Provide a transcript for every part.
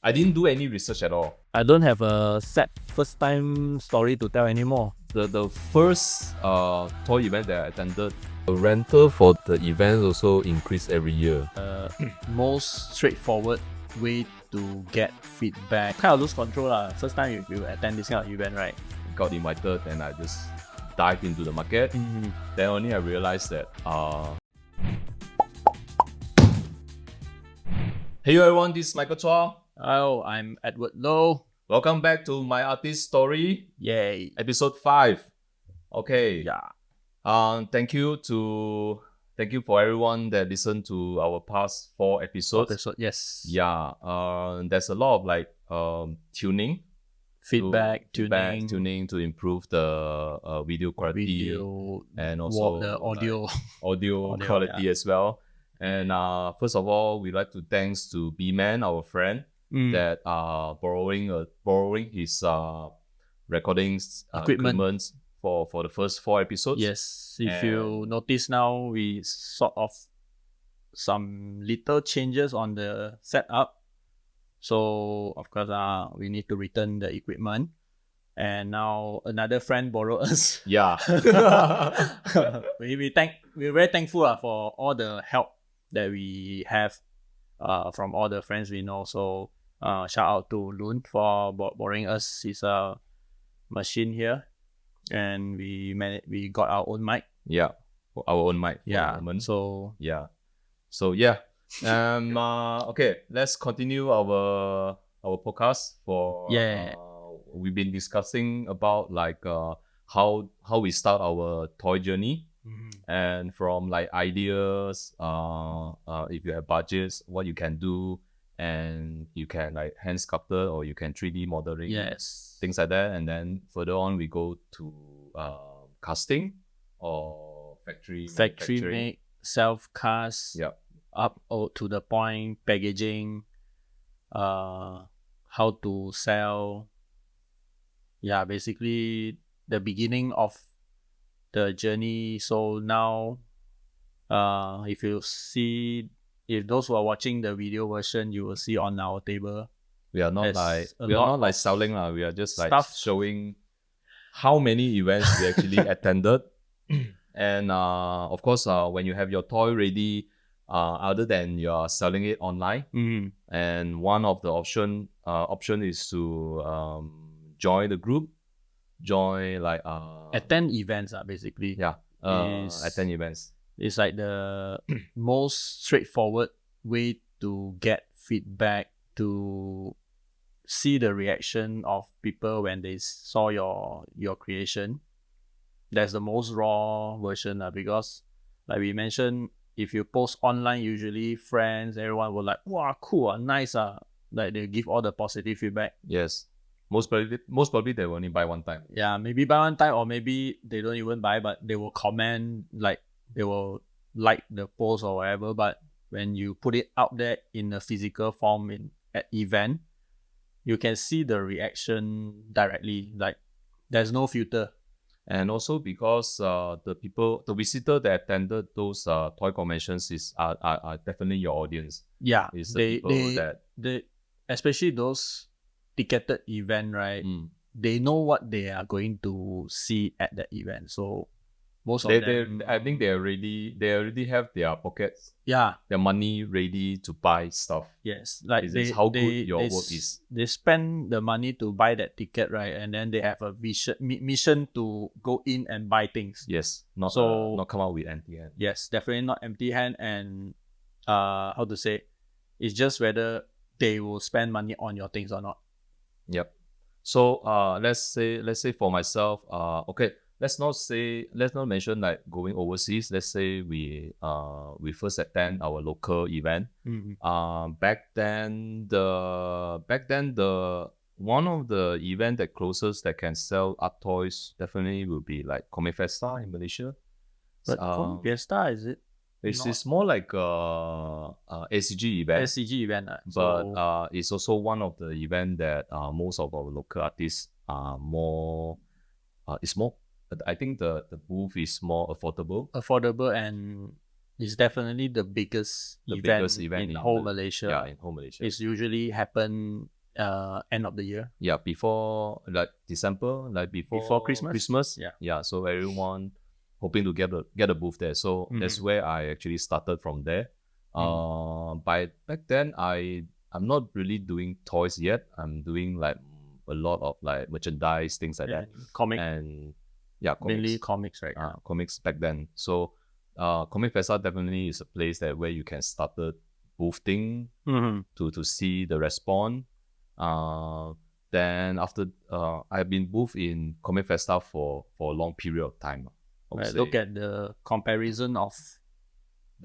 I didn't do any research at all. I don't have a set first time story to tell anymore. The first toy event that I attended, the rental for the event also increased every year. Most straightforward way to get feedback. Kind of lose control lah. First time you attend this kind of event, right? Got invited and I just dived into the market. Then only I realized that Hey everyone, this is Michael Chua. Oh, I'm Edward Low. Welcome back to My Artist Story, Yay. episode 5. Okay. Yeah. Thank you for everyone that listened to our past 4 episodes. Yes. Yeah. There's a lot of tuning. Feedback, tuning to improve the video quality and also the audio audio quality as well. And first of all, we'd like to thanks to B-Man, our friend, that borrowing his recordings equipment for the first 4 episodes. Yes, if you notice now, we sort of some little changes on the setup. So of course, we need to return the equipment. And now another friend borrowed us. Yeah. We're very thankful for all the help that we have from all the friends we know. So shout out to Loon for borrowing us his machine here, and we got our own mic. Yeah, our own mic. Yeah. So yeah. Okay, let's continue our podcast for we've been discussing about how we start our toy journey. And from ideas, if you have budgets, what you can do, and you can hand sculptor or you can 3D modeling, things like that. And then further on, we go to casting or factory make, self cast, up to the point, packaging, how to sell. Yeah, basically the beginning of the journey. So now if those who are watching the video version, you will see on our table, we are not selling we are just showing how many events we actually attended. And of course, when you have your toy ready, other than you're selling it online, and one of the option is to join the group, attend events, basically. Attend events. It's like the most straightforward way to get feedback, to see the reaction of people when they saw your creation. That's the most raw version, because like we mentioned, if you post online, usually friends, everyone will like, wow, cool, nice, like they give all the positive feedback. Yes. Most probably they will only buy one time. Yeah, maybe buy one time, or maybe they don't even buy, but they will comment, they will like the post or whatever. But when you put it out there in a physical form at event, you can see the reaction directly. There's no filter. And also because the visitor that attended those toy conventions are definitely your audience. Yeah, it's they especially those ticketed event, right? They know what they are going to see at the event. So most of them, I think they already have their pockets, their money ready to buy stuff. Yes, this how good your work is. They spend the money to buy that ticket, right? And then they have a mission to go in and buy things. Yes, not come out with empty hand. Yes, definitely not empty hand. And how to say, it's just whether they will spend money on your things or not. Yep. So let's say for myself, okay, let's not mention going overseas. Let's say we first attend our local event. Back then the one of the event that closest that can sell art toys definitely will be Comic Festa in Malaysia. But Comic Fiesta, is it? It's more like SCG event. But it's also one of the event that most of our local artists are more. It's more. I think the booth is more affordable, and it's definitely the biggest event in whole Malaysia. Yeah, in whole Malaysia. It's usually happen end of the year. Yeah, before like December, like before Christmas. Yeah, so everyone hoping to get a booth there. So that's where I actually started from there. By back then I'm not really doing toys yet. I'm doing like a lot of like merchandise, things like that. Comic. And yeah, mainly comics, right? Comics back then. So Comic Festa definitely is a place that where you can start the boothing to see the response. Then after I've been booth in Comic Festa for a long period of time. Look at the comparison of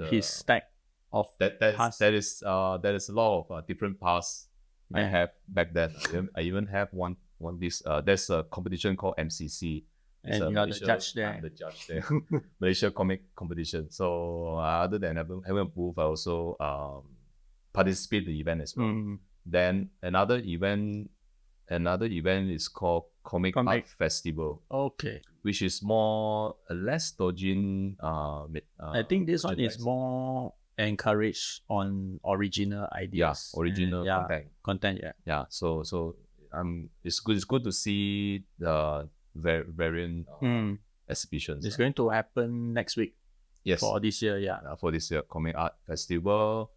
his stack of that is a lot of different paths I have back then. I even have one this there's a competition called MCC. And you are the judge there. I'm the judge there. Malaysia comic competition. So other than having a booth, I also participate in the event as well. Then another event is called Comic Art Festival. Okay. Which is more less dodging. I think this one is more encouraged on original ideas. Yeah, original content. Yeah. Yeah. So it's good to see the variant exhibitions. It's going to happen next week. Yes. For this year, for this year, Comic Art Festival.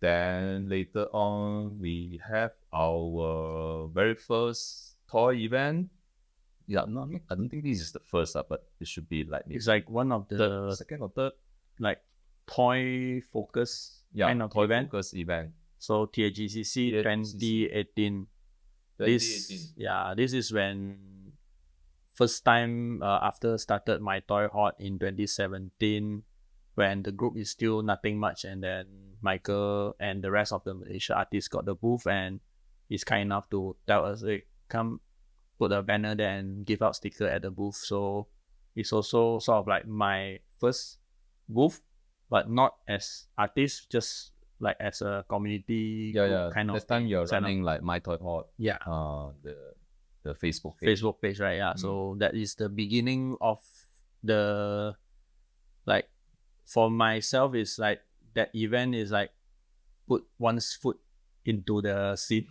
Then later on, we have our very first toy event. Yeah, I don't think this is the first, but it should be like it's like one of the second or third, like toy focus kind of toy event. Focus event. So TAGCC 2018. This is when first time after started my toy hot in 2017, when the group is still nothing much, and then Michael and the rest of the Malaysia artists got the booth and is kind enough to tell us, hey, come put a banner there and give out sticker at the booth. So it's also sort of like my first booth, but not as artist, just like as a community kind of. That time you're running like My Toy Hot. Yeah. The Facebook page, right? Yeah. So that is the beginning of the, like, for myself is like that event is like put one's foot into the scene.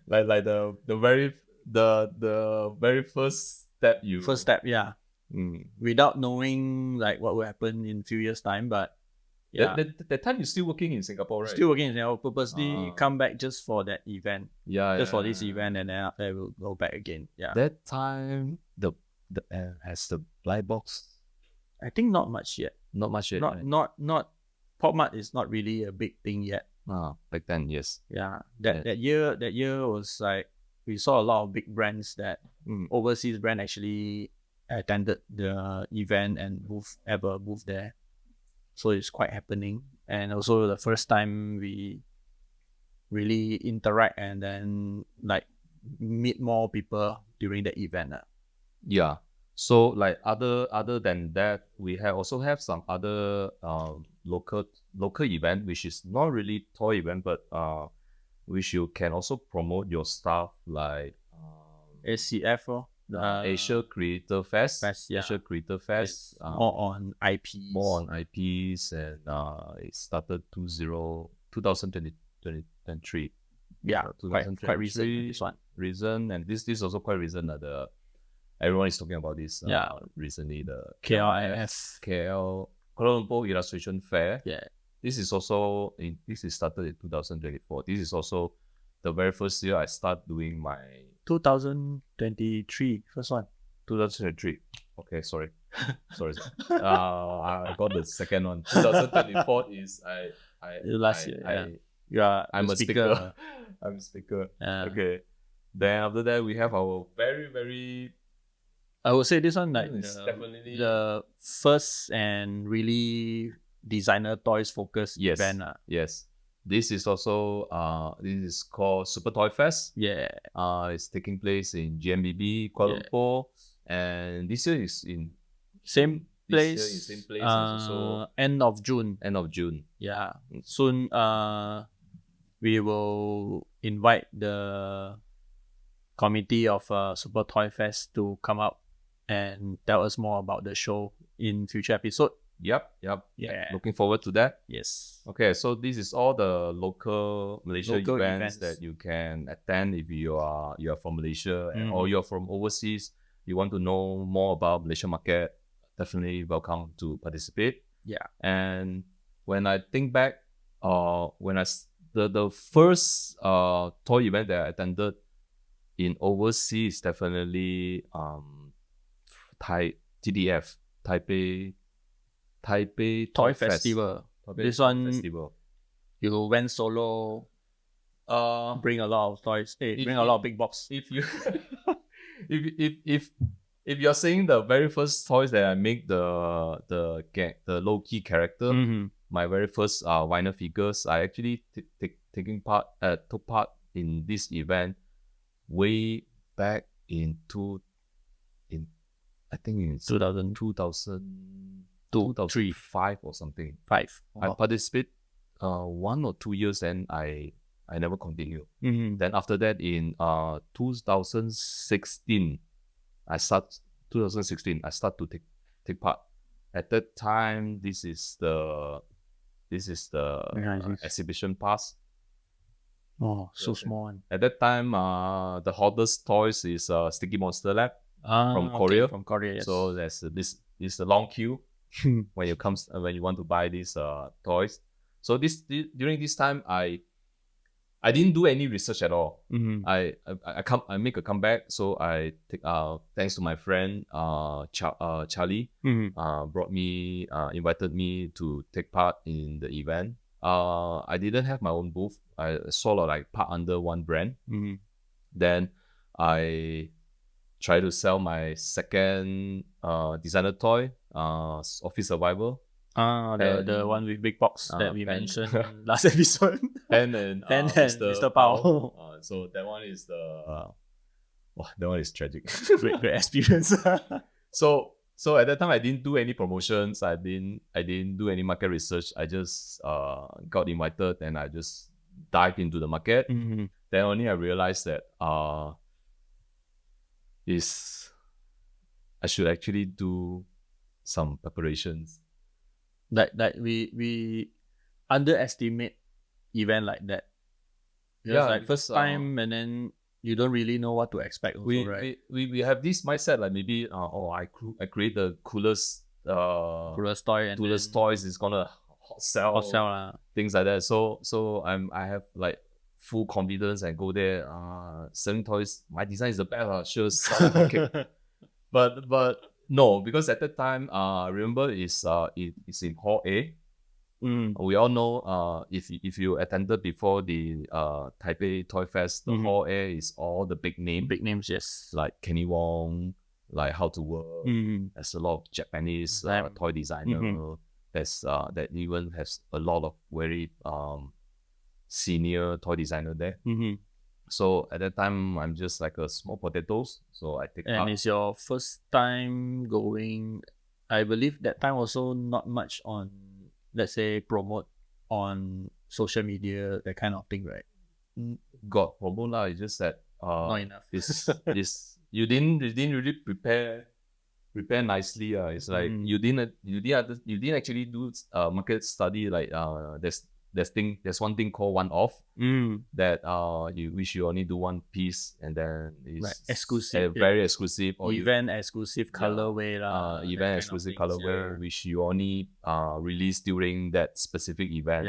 like the very first step yeah. Without knowing like what will happen in few years time, but yeah, that time you're still working in Singapore, right? Still working in Singapore, purposely come back just for that event. Just for this event, and then after we'll go back again. Yeah. That time the has the blind box. I think not much yet. Not Pop Mart is not really a big thing yet. Back then, yes. Yeah. That year was like we saw a lot of big brands that overseas brand actually attended the event and booth there. So it's quite happening. And also the first time we really interact and then like meet more people during the event. Yeah. So like other than that, we also have some other local event, which is not really toy event, but which you can also promote your stuff, like ACF Asia Creator Fest. Asia Creator Fest. More on IPs. And it started 2023. Yeah, quite recent. This one. Recent, and this is also quite recent. Everyone is talking about this recently. The KLIF, KL Kuala Lumpur Illustration Fair. Yeah. This is started in 2024. This is also the very first year I start doing my 2023 first one. 2023. Okay, sorry. I got the second one. 2024 is last year. I'm a speaker. I'm a speaker. Okay. Then after that we have our very, very, I would say this one like definitely the first and really designer toys focused event. Yes. This is also this is called Super Toy Fest. Yeah. It's taking place in GMBB Kuala Lumpur, and this year is in same place. Also end of June. Yeah. Soon we will invite the committee of Super Toy Fest to come out and tell us more about the show in future episode. Yep. Yeah. Looking forward to that. Yes. Okay, so this is all the local Malaysia Local events events. that you can attend if you are from Malaysia or Mhm. you're from overseas. You want to know more about Malaysia market, definitely welcome to participate. Yeah. And when I think back, the first toy event that I attended in overseas, definitely TDF, Taipei Toy Fest. Festival. Taipei This Toy one Festival. you went solo, bring a lot of toys. Bring a lot of big box. If you if you're saying the very first toys that I make, the low key character, Mhm. my very first vinyl figures, I actually took part in this event way back in I think in 2000. 2005 or something. 5. I participate 1 or 2 years, and I never continued. Mhm. Then after that, in 2016, I start to take part. At that time, this is the Nice. exhibition pass. Oh, so small one. At that time, the hottest toys is Sticky Monster Lab from Korea. From Korea, yes. So there's this a long queue when you want to buy these toys. So during this time, I didn't do any research at all. Mhm. I make a comeback. So I take thanks to my friend Charlie, Mhm. invited me to take part in the event. I didn't have my own booth. I sort of like part under one brand. Mhm. Then I try to sell my second designer toy, Office Survival. The one with big box that we mentioned last episode. Pen and Pen and Mr. Pao. So that one is that one is tragic. Great experience. So at that time I didn't do any promotions. I didn't do any market research. I just got invited and I just dived into the market. Mhm. Then only I realized that is I should actually do some preparations. That we underestimate event like that. Just like first time, and then you don't really know what to expect also, right? We have this mindset like maybe I create the coolest toy and coolest toys is gonna hot sell things like that. So I have like full confidence and go there selling toys. My design is the best. Sure, sell like hotcake. But no, because at that time I remember it's in Hall A. We all know if you attended before the Taipei Toy Fest, the Hall A is all the big names. Big names, yes. Like Kenny Wong, like How to Work. There's a lot of Japanese toy designer. There's that even has a lot of very senior toy designer there. So at that time, I'm just like a small potatoes. So I take part. And it's your first time going. I believe that time also not much on, let's say, promote on social media, that kind of thing, right? Got promote lah. It's just that not enough. this you didn't really prepare nicely. It's like you didn't actually do market study. Like there's one thing called one off that you only do one piece and then it's like exclusive, very exclusive or event exclusive colorway event exclusive colorway which you only release during that specific event.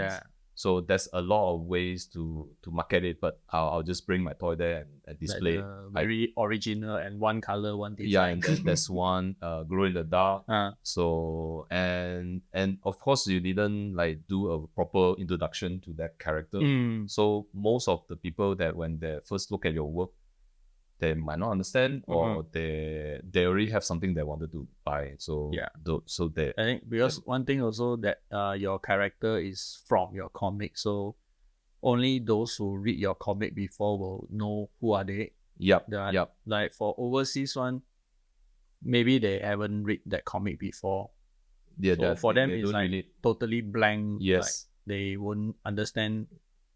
So there's a lot of ways to market it, but I'll just bring my toy there and display. Like very original and one color, one design. And then there's one glow in the dark. So and of course you didn't like do a proper introduction to that character. So most of the people that when they first look at your work, they might not understand or they already have something they wanted to buy. So so they, I think because one thing also that your character is from your comic, so only those who read your comic before will know who are they. Like for overseas one, maybe they haven't read that comic before. So for them it's like really totally blank. Like they won't understand,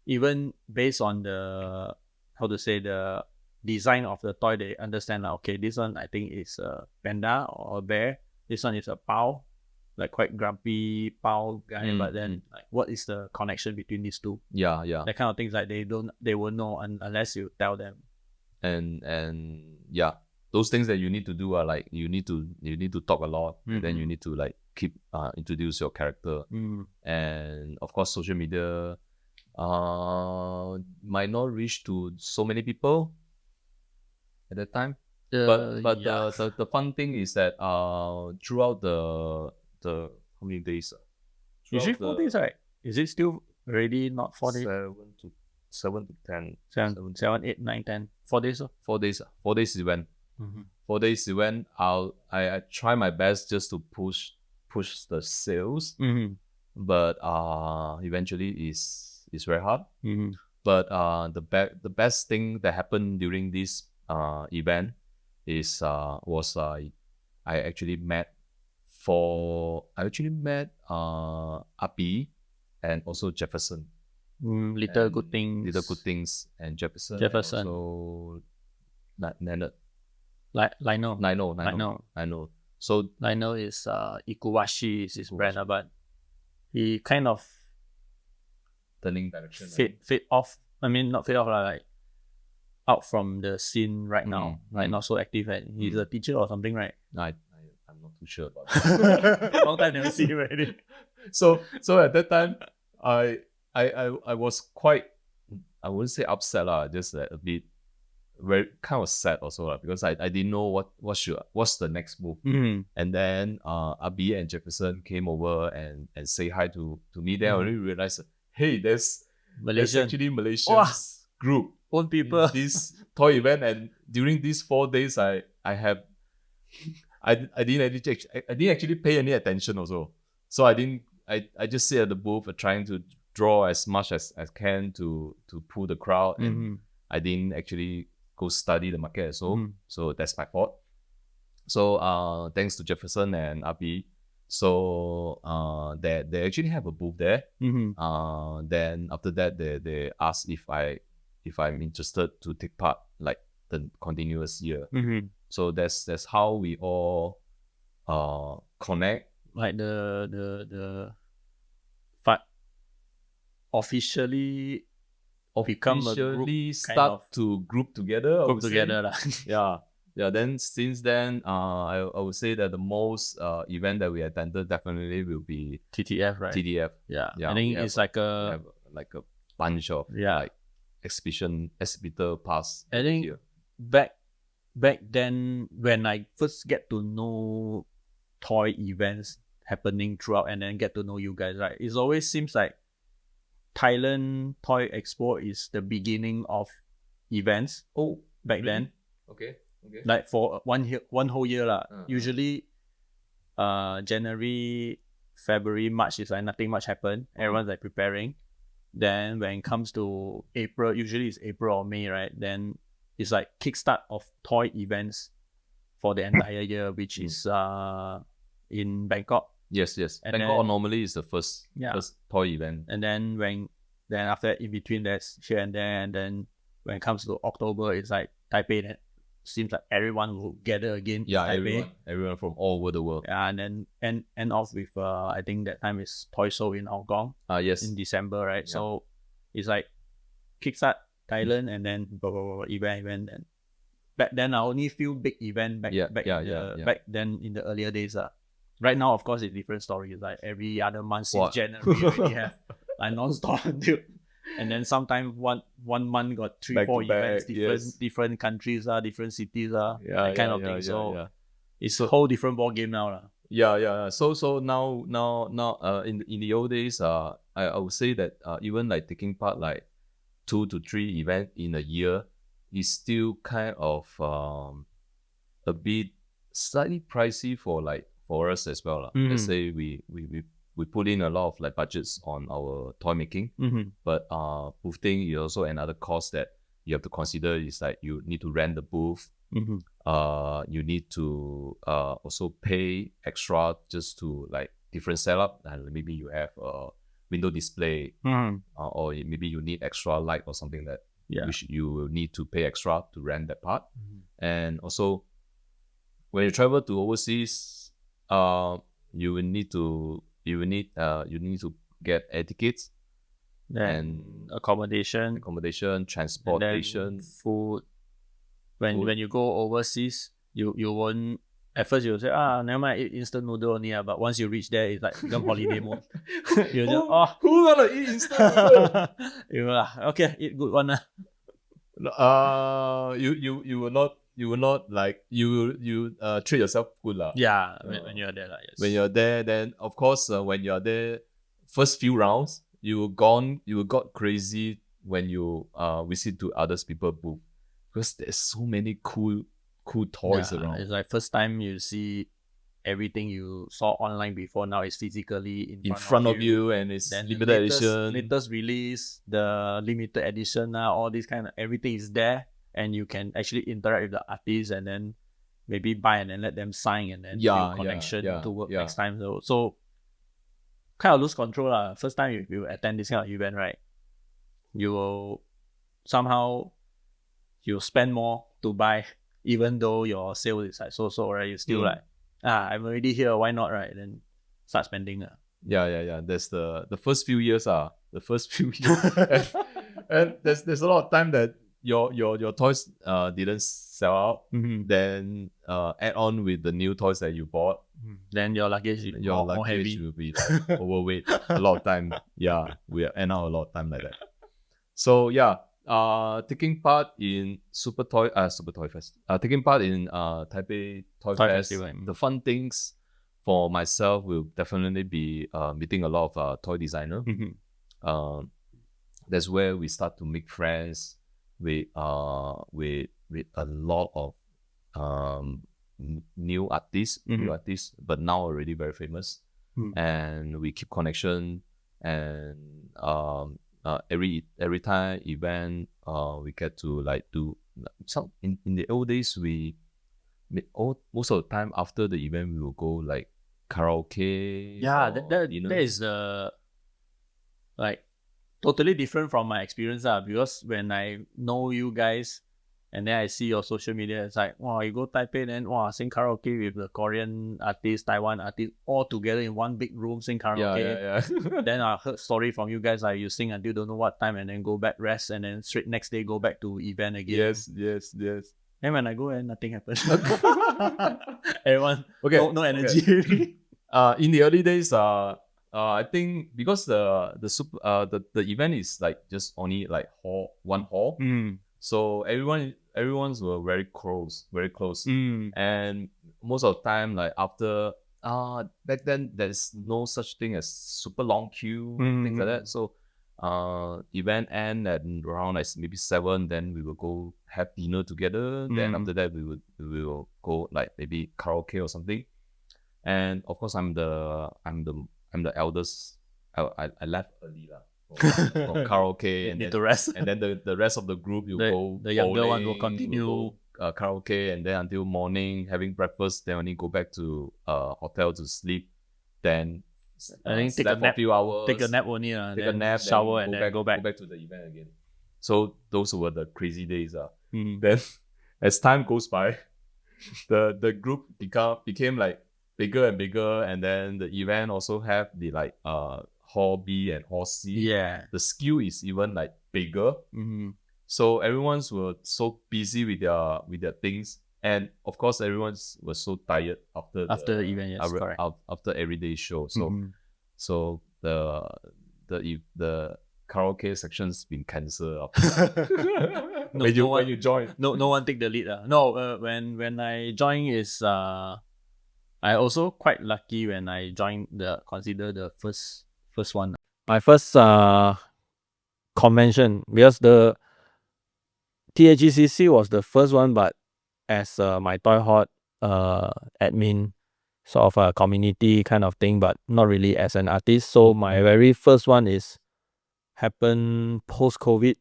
even based on the the design of the toy. They understand like, okay, this one I think is a panda or a bear, this one is a pao. like quite grumpy Pao guy, but then like what is the connection between these two? Yeah. That kind of things like they will know unless you tell them. And yeah, those things that you need to do are like you need to talk a lot, and then you need to like keep introduce your character, and of course social media might not reach to so many people at that time. But the fun thing is that throughout the how many days? Usually 4 days, right? Is it still already not 4 days? 7 to 10. 7, 8, 9, 10. 4 days. 4 days. 4 days is when. 4 days is when I try my best just to push the sales. But eventually is very hard. But the best thing that happened during this event is I actually met Abi and also Jefferson. Little Good Things and Jefferson. So Lionel. So Lionel is Ikuwashi is his brand, but he kind of turning direction. Fade off. I mean, not fade off, like out from the scene right now. Like not so active. And he's a teacher or something, right? I'm not too sure about that. Long time never see him already. So at that time, I was quite, I wouldn't say upset just a bit, very kind of sad also because I didn't know what's the next move. And then Abi and Jefferson came over and say hi to me. Then I already realized, hey, there's actually Malaysian group own people this toy event, and during these 4 days I didn't actually pay any attention also. So I just sit at the booth trying to draw as much as I can to pull the crowd, and I didn't actually go study the market. So that's my fault. So thanks to Jefferson and Abi, so they actually have a booth there. Then after that they asked if I'm interested to take part like the continuous year. So that's how we all connect. Like the officially become a group, start to group together. Yeah. Then since then, I would say that the most event that we attended definitely will be TTF, right? TTF. Yeah. I think it's like a bunch of like exhibitor pass. I think here. back then when I first get to know toy events happening throughout and then get to know you guys, right? It always seems like Thailand Toy Expo is the beginning of events. Back really? Then. Okay. Like for one whole year usually January, February, March is like nothing much happen. Everyone's like preparing. Then when it comes to April, usually it's April or May, right? Then it's like kickstart of toy events for the entire year, which is in Bangkok. Yes. And Bangkok then, normally is the first toy event. And then after that, in between there's here and there, and then when it comes to October, it's like Taipei. Then seems like everyone will gather again. Yeah, everyone from all over the world. Yeah, and then end off with I think that time is Toy Show in Hong Kong. Yes. In December, right? Yeah. So it's like kickstart Thailand and then blah, blah, blah, event, and back then I only feel big event back then in the earlier days. Right now, of course, it's different story. It's like every other month since January we have like non-stop dude. And then sometimes one month got 3-4 events, different countries, different cities, that kind of thing. So it's a whole different ball game now. Yeah. So now in the old days, I would say that even like taking part like 2 to 3 events in a year is still kind of a bit slightly pricey for us as well. Let's say we put in a lot of like budgets on our toy making, but boothing is also another cost that you have to consider. Is like you need to rent the booth. You need to also pay extra just to like different setup, and maybe you have a window display, or maybe you need extra light or something that you will need to pay extra to rent that part. And also when you travel to overseas, you will need to get air tickets Then accommodation, transportation, and then food. When food. you go overseas, you won't. At first you will say, never mind, eat instant noodle only. But once you reach there, it's like become holiday mode. You just who wanna eat instant noodle? You okay, eat good one. You will not like you treat yourself good lah. Yeah, when you're there, yes. When you're there, then of course when you're there, first few rounds you got crazy when you visit to others people booth, because there's so many cool toys around. It's like first time you see everything you saw online before, now it's physically in front of you, and it's then limited edition. latest release, the limited edition now, all this kind of everything is there, and you can actually interact with the artists and then maybe buy and then let them sign and then build connection to work next time. So kind of lose control lah. First time you attend this kind of event, right? You will somehow you'll spend more to buy, even though your sale is like so, right? You still like, I'm already here, why not, right? Then start spending. Yeah. That's the first few years and there's a lot of time that your toys didn't sell out. Then add on with the new toys that you bought, then your luggage more heavy. Will be like overweight a lot of time. We end out a lot of time like that. So taking part in taking part in Taipei Toy Fest, the fun things for myself will definitely be meeting a lot of toy designer. That's where we start to make friends with a lot of new artists, but now already very famous, and we keep connection. And every time event, we get to like do some. In the old days, most of the time after the event, we will go like karaoke. That is the like totally different from my experience because when I know you guys and then I see your social media, it's like, wow, you go Taipei, then sing karaoke with the Korean artist, Taiwan artist, all together in one big room, sing karaoke. Then I heard story from you guys, like you sing until don't know what time and then go back rest and then straight next day go back to event again. Yes. And when I go and nothing happens. Everyone, no energy. In the early days, I think because the event is like just only like one hall, so everyone's were very close, and most of the time, like after back then there's no such thing as super long queue, things like that. So event end at around like maybe 7, then we will go have dinner together. Then after that we will go like maybe karaoke or something. And of course I'm the eldest. I left early from karaoke and need to rest. And then the rest of the group the younger one will continue karaoke, and then until morning having breakfast, then only go back to hotel to sleep. Then I think take a nap, for a few hours. Take a nap only. Take a nap, shower, and then go back to the event again. So those were the crazy days. Then as time goes by, the group became like bigger and bigger, and then the event also have the like hall B and hall C. Yeah. The skill is even like bigger. So everyone's were so busy with their things. And of course, everyone was so tired after the event. Yes, correct. After everyday show. So so the karaoke section's been cancelled. when you join, no one take the lead. No, when I join is I also quite lucky when I joined consider the first one. My first convention, because the THGCC was the first one, but as my Toy Hot admin, sort of a community kind of thing, but not really as an artist. So my very first one happened post-COVID.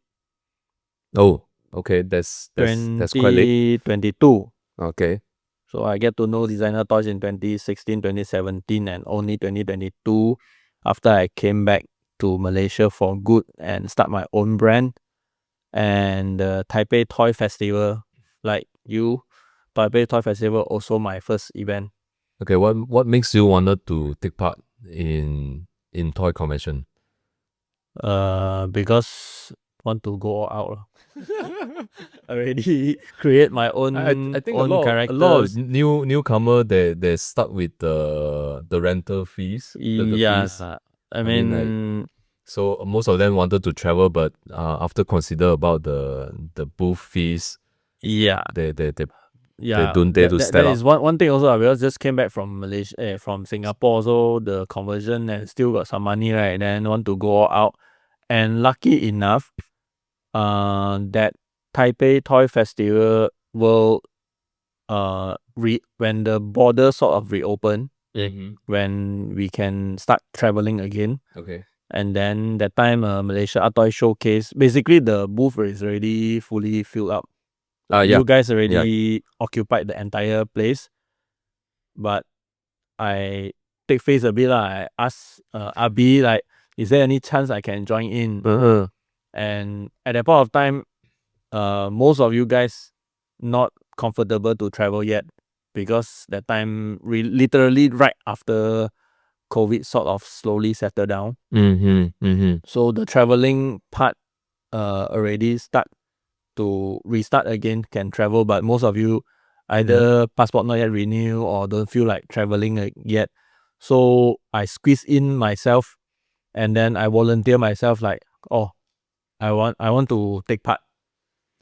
Oh, okay, that's quite late. 2022. Okay. So I get to know Designer Toys in 2016, 2017, and only 2022 after I came back to Malaysia for good and start my own brand. And the Taipei Toy Festival, like you, Taipei Toy Festival also my first event. Okay, what makes you wanted to take part in toy convention? Because want to go all out. Already create my own I think own a lot characters. of newcomer they stuck with the rental fees. The fees. I mean, mean, so most of them wanted to travel, but after consider about the booth fees, yeah, they yeah. don't dare to step that up. is one thing also. Because just came back from Malaysia, from Singapore, so the conversion and still got some money, right? Then want to go all out, and lucky enough, that Taipei Toy Festival will when the border sort of reopen, when we can start traveling again. Okay. And then that time, Malaysia Art Toy Showcase, basically the booth is already fully filled up. You guys already occupied the entire place. But I take face a bit lah. I asked Abi, like, is there any chance I can join in? And at that point of time, most of you guys not comfortable to travel yet, because that time literally right after COVID sort of slowly settled down. So the traveling part already start to restart again, can travel, but most of you either passport not yet renew or don't feel like traveling yet. So I squeeze in myself, and then I volunteer myself, like, oh, I want to take part.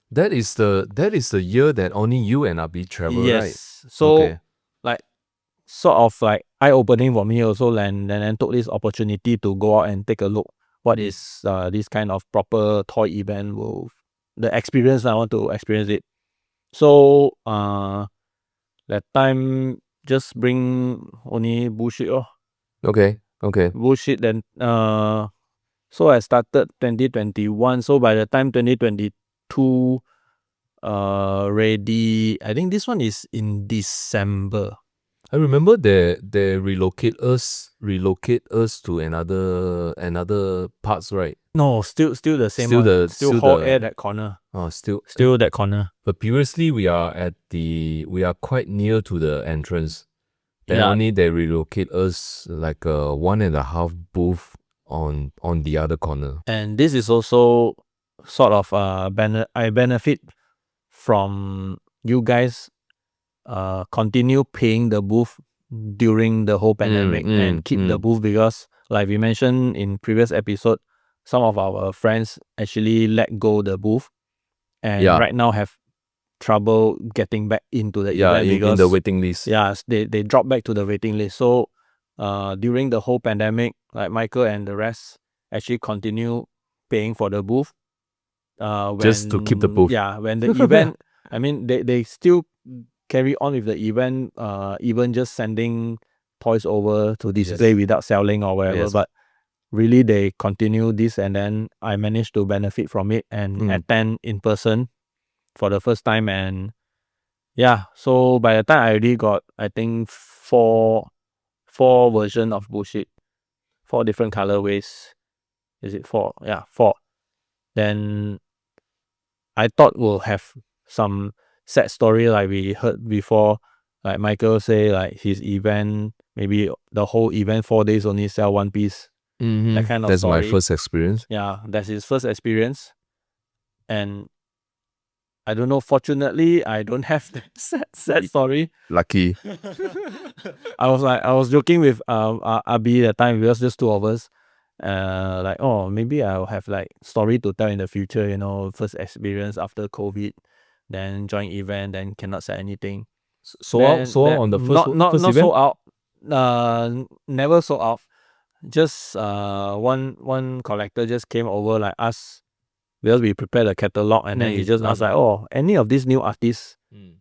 That is the year that only you and Abi travel, right? Yes. So like sort of like eye-opening for me also, and then took this opportunity to go out and take a look what is this kind of proper toy event will the experience. I want to experience it. So that time just bring only bullshit. Okay. Bullshit. Then so I started 2021. So by the time 2022 ready, I think this one is in December. I remember they relocate us to another parts, right? No, still the same Still one. the- Still still hall the- air that corner. Still That corner. But previously we are quite near to the entrance. Then Yeah. only they relocate us like a 1.5 booth on the other corner. And this is also sort of I benefit from you guys continue paying the booth during the whole pandemic and keep the booth, because like we mentioned in previous episode, some of our friends actually let go the booth, and right now have trouble getting back into the event because in the waiting list. Yeah, they drop back to the waiting list. So during the whole pandemic, like Michael and the rest actually continue paying for the booth. Just to keep the booth. Yeah, when the event, I mean, they still carry on with the event, even just sending toys over to display without selling or whatever. Yes. But really, they continue this, and then I managed to benefit from it and attend in person for the first time. And yeah, so by the time I already got, I think, four version of bullshit, 4 different colorways. Is it 4? Yeah, 4. Then I thought we'll have some sad story like we heard before. Like Michael say, like his event, maybe the whole event 4 days only sell 1 piece. That kind of That's story. my first experience. Yeah, that's his first experience. And I don't know, fortunately, I don't have that sad story. Lucky. I was joking with Abi that time, because just 2 of us. Like, oh, maybe I'll have like story to tell in the future, first experience after COVID, then join event, then cannot say anything. So on the first not event? sold out. Never sold out. Just one collector just came over, like, us, because we prepared a catalog, and then he just asked, like, oh, any of these new artists?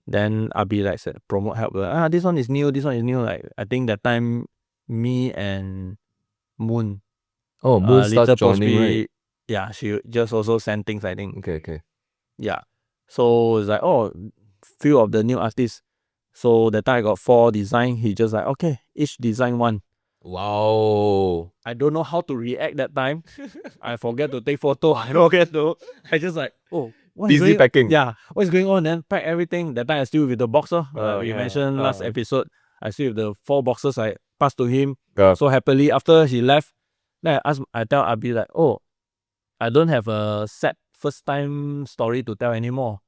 Then Abi like said, promote, help. This one is new. Like, I think that time me and Moon. Moon started joining, right? Yeah, she just also sent things, I think. Okay. Yeah. So it's like, few of the new artists. So that time I got 4 design. He just like, okay, each design 1. Wow. I don't know how to react that time. I forget to take photo. I just like, what is busy packing. Yeah, what is going on? Then pack everything. That time I still with the box. We mentioned last episode. I still have the 4 boxes I passed to him Yeah. so happily. After he left, then I tell Abi like, oh, I don't have a sad first time story to tell anymore.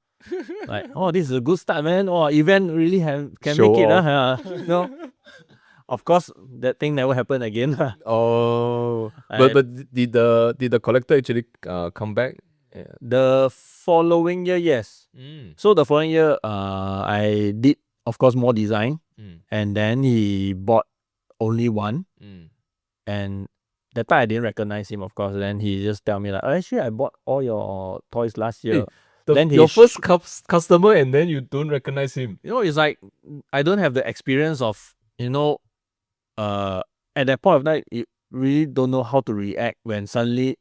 Like, oh, this is a good start, man. Oh, event really can Show make it. off. No. Of course, that thing never happened again. Oh, but did the collector actually come back? Yeah. The following year, yes. So the following year, I did, of course, more design, and then he bought only one, and that time I didn't recognize him, of course. Then he just tell me like, oh, actually, I bought all your toys last year. Then your first customer, and then you don't recognize him. It's like I don't have the experience of at that point of time, you really don't know how to react when suddenly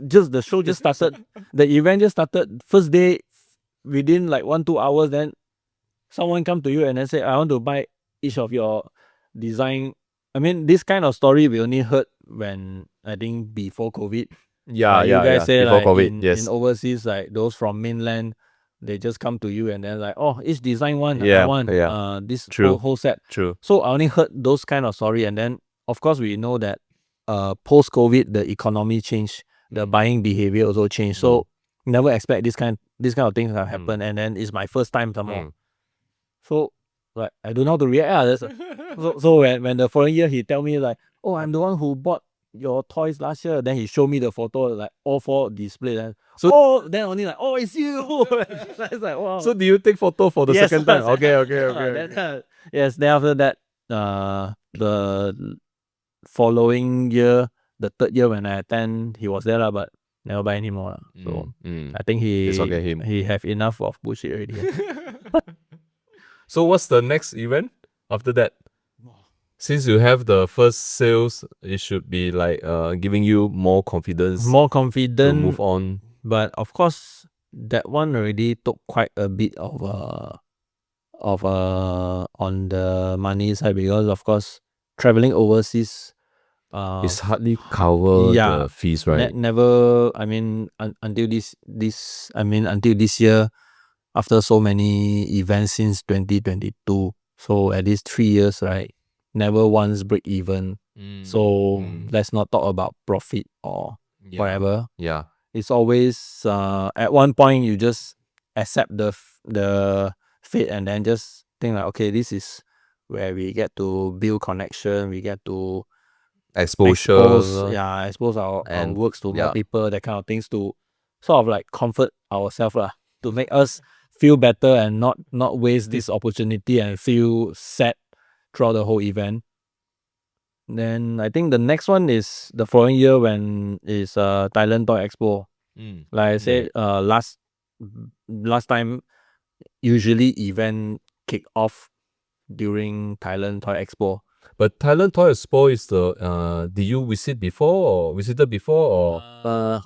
just the show just started, the event just started. First day, within like 1-2 hours, then someone come to you and then say, I want to buy each of your design. I mean, this kind of story we only heard when I think before COVID. You guys say before like COVID, in overseas, like those from mainland, they just come to you and then like, oh, each design one, Yeah, I want yeah. this True. whole set. True. So I only heard those kind of story, and then of course we know that post COVID the economy changed, the buying behavior also changed. So never expect this kind of things have happened, and then it's my first time some more. So like I don't know how to react. So when the following year he tell me like, oh, I'm the one who bought your toys last year, then he showed me the photo like all 4 displayed, and then only like, oh, it's you. It's like, wow. So do you take photo for the second time? Okay. Then, yes. Then after that, the following year, the third year when I attend, he was there but never buy anymore. So I think he have enough of bullshit already. So what's the next event after that? Since you have the first sales, it should be like giving you more confidence to move on. But of course, that one already took quite a bit of on the money side, because of course traveling overseas, it's hardly cover the fees, right? Never. I mean, until this year, after so many events since 2022, so at least 3 years, right? Never once break even. So let's not talk about profit or whatever. Yeah. It's always at one point you just accept the fate and then just think like, okay, this is where we get to build connection, we get to expose our works to more people, that kind of things, to sort of like comfort ourselves to make us feel better and not waste this opportunity and feel sad throughout the whole event. Then I think the next one is the following year when is Thailand Toy Expo. Like I said, last time usually event kick off during Thailand Toy Expo. But Thailand Toy Expo is the did you visited before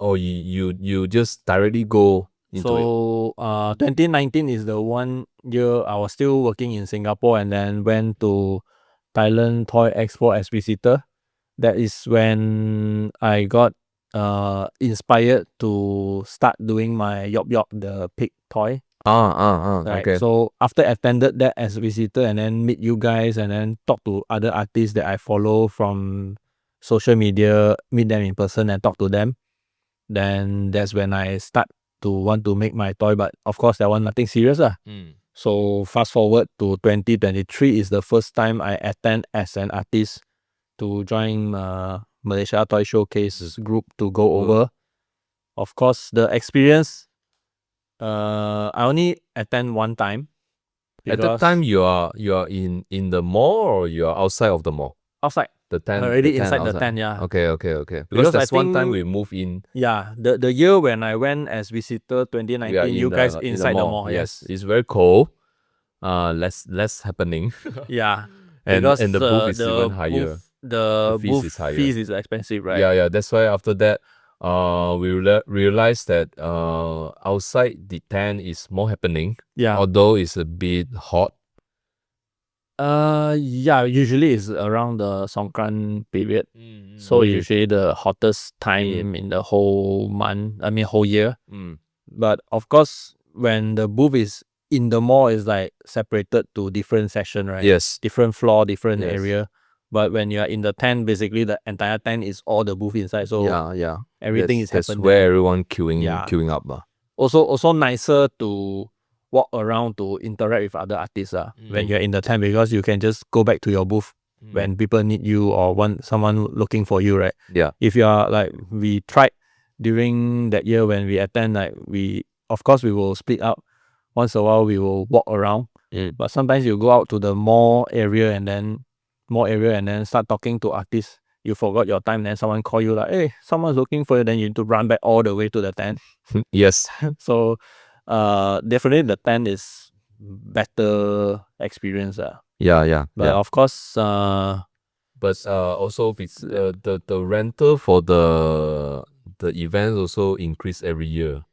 or you just directly go into it? 2019 is the one year I was still working in Singapore and then went to Thailand Toy Expo as visitor. That is when I got inspired to start doing my Yop Yop, the pig toy. Right. Okay. So after attended that as visitor and then meet you guys and then talk to other artists that I follow from social media, meet them in person and talk to them, then that's when I start to want to make my toy. But of course that one nothing serious So fast forward to 2023 is the first time I attend as an artist to join Malaysia Toy Showcase group to go over. Of course the experience, I only attend one time. At that time you are in the mall or you are outside of the mall? Outside. The tent. Already inside the tent, yeah. Okay. Because that's one time we move in. Yeah, the year when I went as visitor 2019, you guys inside the mall. Yes. It's very cold. Less happening. Yeah. and the booth is even higher. The fees booth is higher. fees is expensive, right? Yeah. That's why after that, we realized that outside the tent is more happening. Yeah. Although it's a bit hot. Yeah, usually it's around the Songkran period. So usually the hottest time in the whole month, whole year. But of course, when the booth is in the mall is like separated to different section, right? Yes. Different floor, different Yes. area. But when you are in the tent, basically the entire tent is all the booth inside. So yeah. everything is That's happening where there. everyone queuing up. Also nicer to walk around to interact with other artists when you're in the tent, because you can just go back to your booth when people need you or want someone looking for you, right? Yeah. If you are like, we tried during that year when we attend, like of course we will split up. Once a while we will walk around, but sometimes you go out to the mall area and then start talking to artists. You forgot your time, then someone call you like, hey, someone's looking for you, then you need to run back all the way to the tent. Yes. So definitely the tent is better experience. Yeah. But of course, but also it's the rental for the events also increase every year.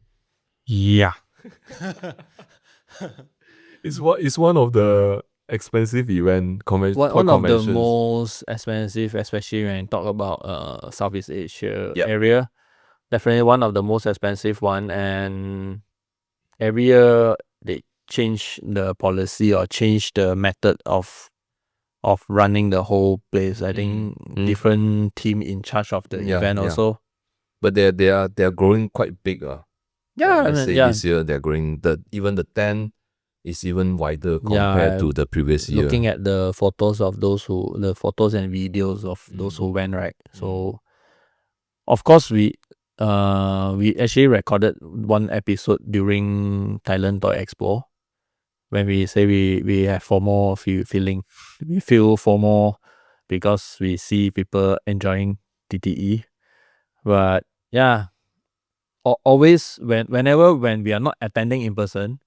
yeah. It's one of the expensive event One of the conventions. most expensive, especially when you talk about Southeast Asia Yep. area. Definitely one of the most expensive one, and every year they change the policy or change the method of running the whole place. I think different team in charge of the event also. But they are growing quite big. Let's say this year they're growing. Even the tent is even wider compared to the previous year. Looking at the photos and videos of those who went, right? So of course we actually recorded one episode during Thailand Toy Expo, when we say we have FOMO feeling. We feel FOMO because we see people enjoying TTE. But yeah, always whenever we are not attending in person,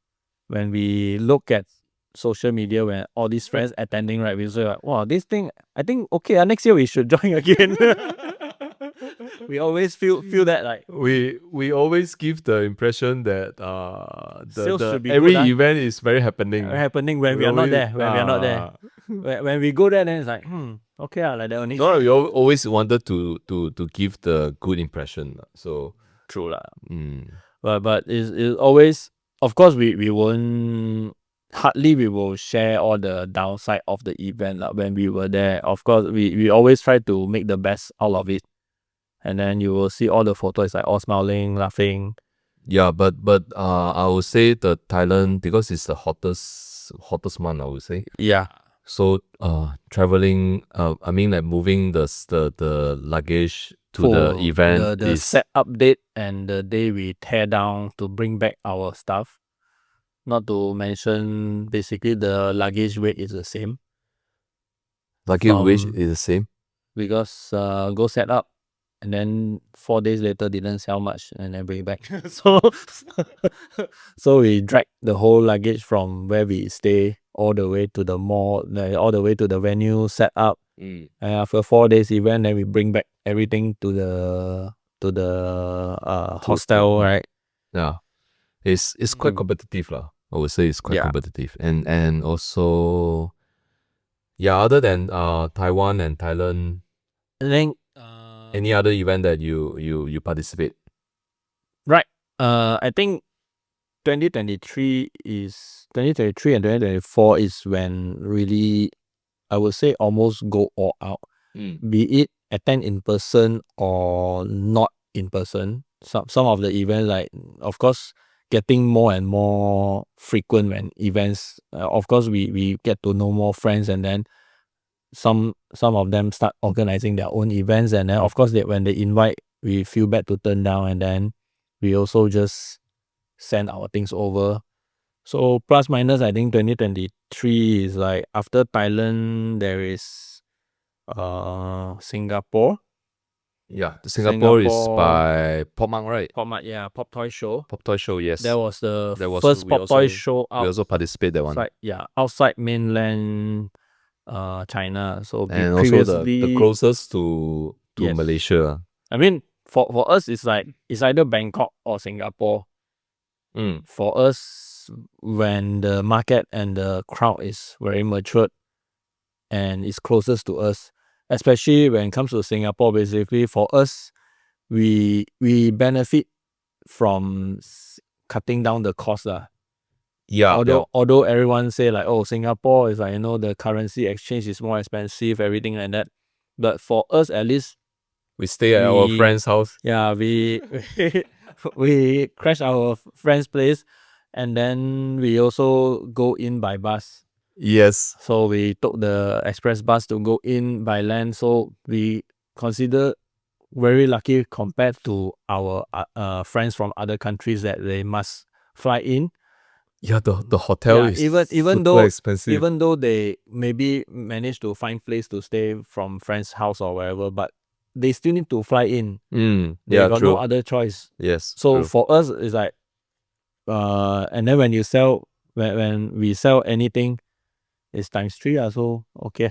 when we look at social media, when all these friends attending, right, we say like, wow, this thing, I think okay, next year we should join again. We always feel that like we always give the impression that sales should be every good, event is very happening when we are not there. When we go there, then it's like okay, like that only. No, we always wanted to give the good impression. So True lah. But it's always, of course, we won't, hardly we will share all the downside of the event when we were there. Of course, we always try to make the best out of it, and then you will see all the photos like all smiling, laughing. Yeah, but I would say the Thailand, because it's the hottest month, I would say. Yeah. So traveling, I mean like moving the luggage to the event, the set update and the day we tear down to bring back our stuff. Not to mention, basically the luggage weight is the same. Luggage weight is the same because go set up, and then 4 days later didn't sell much, and then bring it back. So we drag the whole luggage from where we stay all the way to the mall, all the way to the venue, set up. And after 4 days event, then we bring back everything to the hostel, right? Yeah, it's quite competitive lah. I would say it's quite competitive, and also other than Taiwan and Thailand, and then any other event that you participate? Right. I think 2023 and 2024 is when really, I would say, almost go all out. Be it attend in person or not in person. Some of the events, like, of course, getting more and more frequent when events. Of course, we get to know more friends, and then some of them start organizing their own events, and then of course when they invite, we feel bad to turn down, and then we also just send our things over. So plus minus, I think 2023 is like, after Thailand there is Singapore. Yeah, Singapore is by Pop Mart, right? Pop Mart, yeah, Pop Toy Show. Pop Toy Show, yes. That was the first Pop Toy Show out. We also participate that one. Outside mainland China. So and previously, also the closest to Malaysia. I mean, for us, it's like, it's either Bangkok or Singapore. For us, when the market and the crowd is very matured and is closest to us, especially when it comes to Singapore, basically for us, we benefit from cutting down the cost. Although everyone say like, oh, Singapore is like, the currency exchange is more expensive, everything like that. But for us, at least, we stay at our friend's house. Yeah, we we crash our friend's place, and then we also go in by bus. Yes. So we took the express bus to go in by land. So we consider very lucky compared to our friends from other countries that they must fly in. Yeah, the hotel is even super expensive. Even though they maybe manage to find place to stay from friend's house or wherever, but they still need to fly in. They got true. no other choice. Yes. So true. for us, it's like, and then when you sell, when we sell anything, it's times 3. So okay.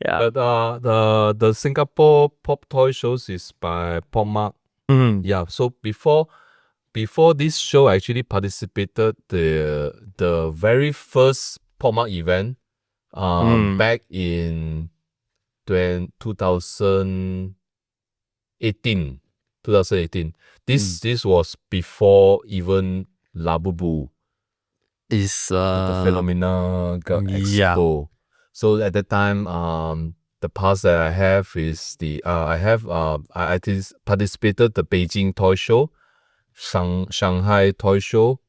Yeah. But the Singapore pop toy shows is by Pop Mart. Yeah. So before this show, I actually participated the very first Pop Mart event back in 2018. This was before even Labubu Is the Phenomena Expo. So at that time, the pass that I have is I participated the Beijing Toy Show, Shanghai Toy Show,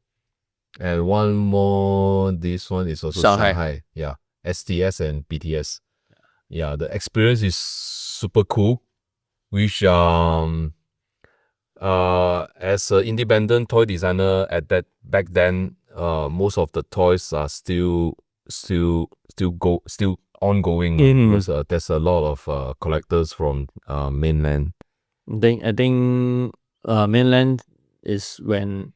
and one more. This one is also Shanghai. Yeah, STS and BTS. Yeah, the experience is super cool. Which as an independent toy designer back then, most of the toys are still ongoing. Because there's a lot of collectors from mainland. I think mainland is when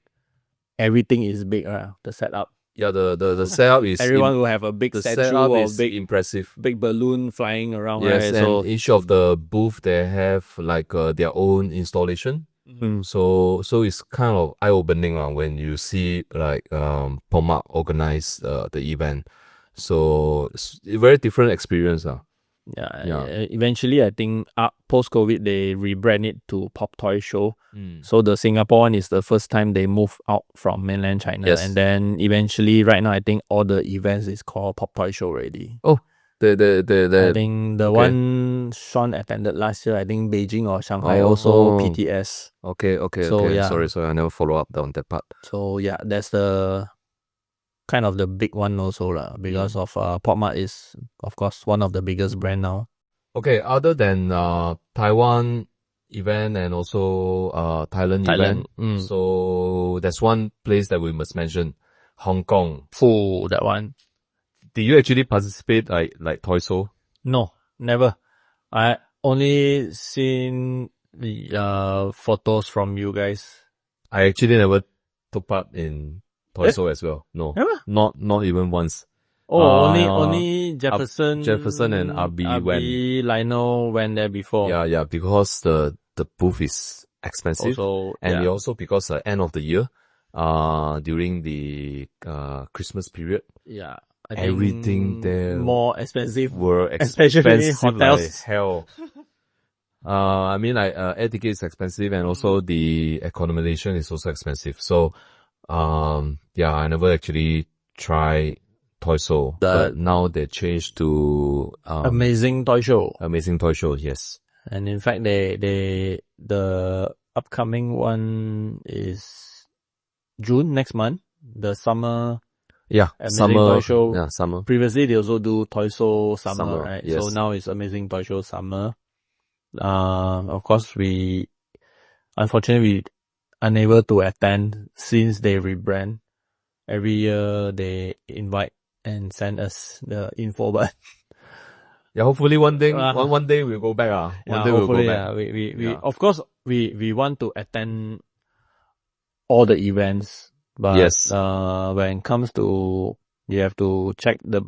everything is big, the setup. Yeah, the setup is everyone will have a big statue or big impressive, big balloon flying around. Yes, right? and So each of the booth they have like their own installation. So it's kind of eye opening when you see like Pop Mart organize the event. So it's a very different experience. Eventually, I think post-COVID, they rebrand it to Pop Toy Show. So the Singapore one is the first time they move out from mainland China. Yes. And then eventually, right now, I think all the events is called Pop Toy Show already. Oh, I think the one Sean attended last year, I think Beijing or Shanghai, also PTS. Okay. So, yeah. Sorry, I never follow up on that part. So yeah, that's the kind of the big one also because of Pop Mart is of course one of the biggest brand now. Okay, other than Taiwan event and also Thailand event, so there's one place that we must mention, Hong Kong. That one. Did you actually participate like Toy Show? No, never. I only seen the photos from you guys. I actually never took part in Toy Show as well. No, never? Not even once. Only Jefferson and Abi Lionel went there before. Yeah, because the booth is expensive, and also because end of the year, during the Christmas period. Yeah. Everything there more expensive, especially hotels. Like hell. I mean, like air ticket is expensive, and also the accommodation is also expensive. So, I never actually tried Toy Show, but now they changed to Amazing Toy Show. Amazing Toy Show, yes. And in fact, the upcoming one is June next month. The summer. Yeah, Amazing Toy Show. Yeah, summer. Previously, they also do Toy Show summer, right? Yes. So now it's Amazing Toy Show summer. Of course, unfortunately, we unable to attend since they rebrand. Every year, they invite and send us the info, but yeah, hopefully one day we'll go back. One day we'll go back. We of course, we want to attend all the events. But yes. When it comes to, you have to check the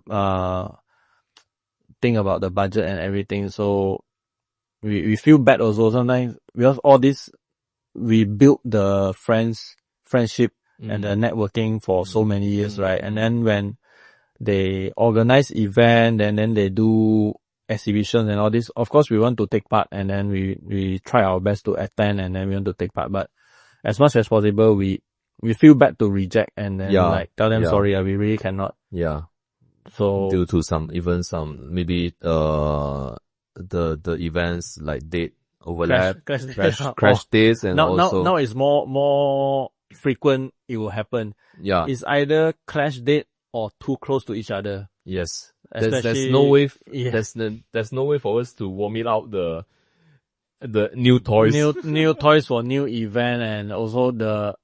thing about the budget and everything. So we feel bad also sometimes because all this, we built the friendship and the networking for so many years, right? And then when they organize event and then they do exhibitions and all this, of course we want to take part, and then we try our best to attend, and then we want to take part. But as much as possible, we we feel bad to reject and then Yeah, like tell them yeah. sorry, we really cannot. Yeah. So Due to some maybe the events like date overlap, crash days, and also now it's more frequent. It will happen. yeah, It's either clash date or too close to each other. yes. Especially, There's no way yeah. there's no way for us to vomit out the new toys. New toys for new event, and also the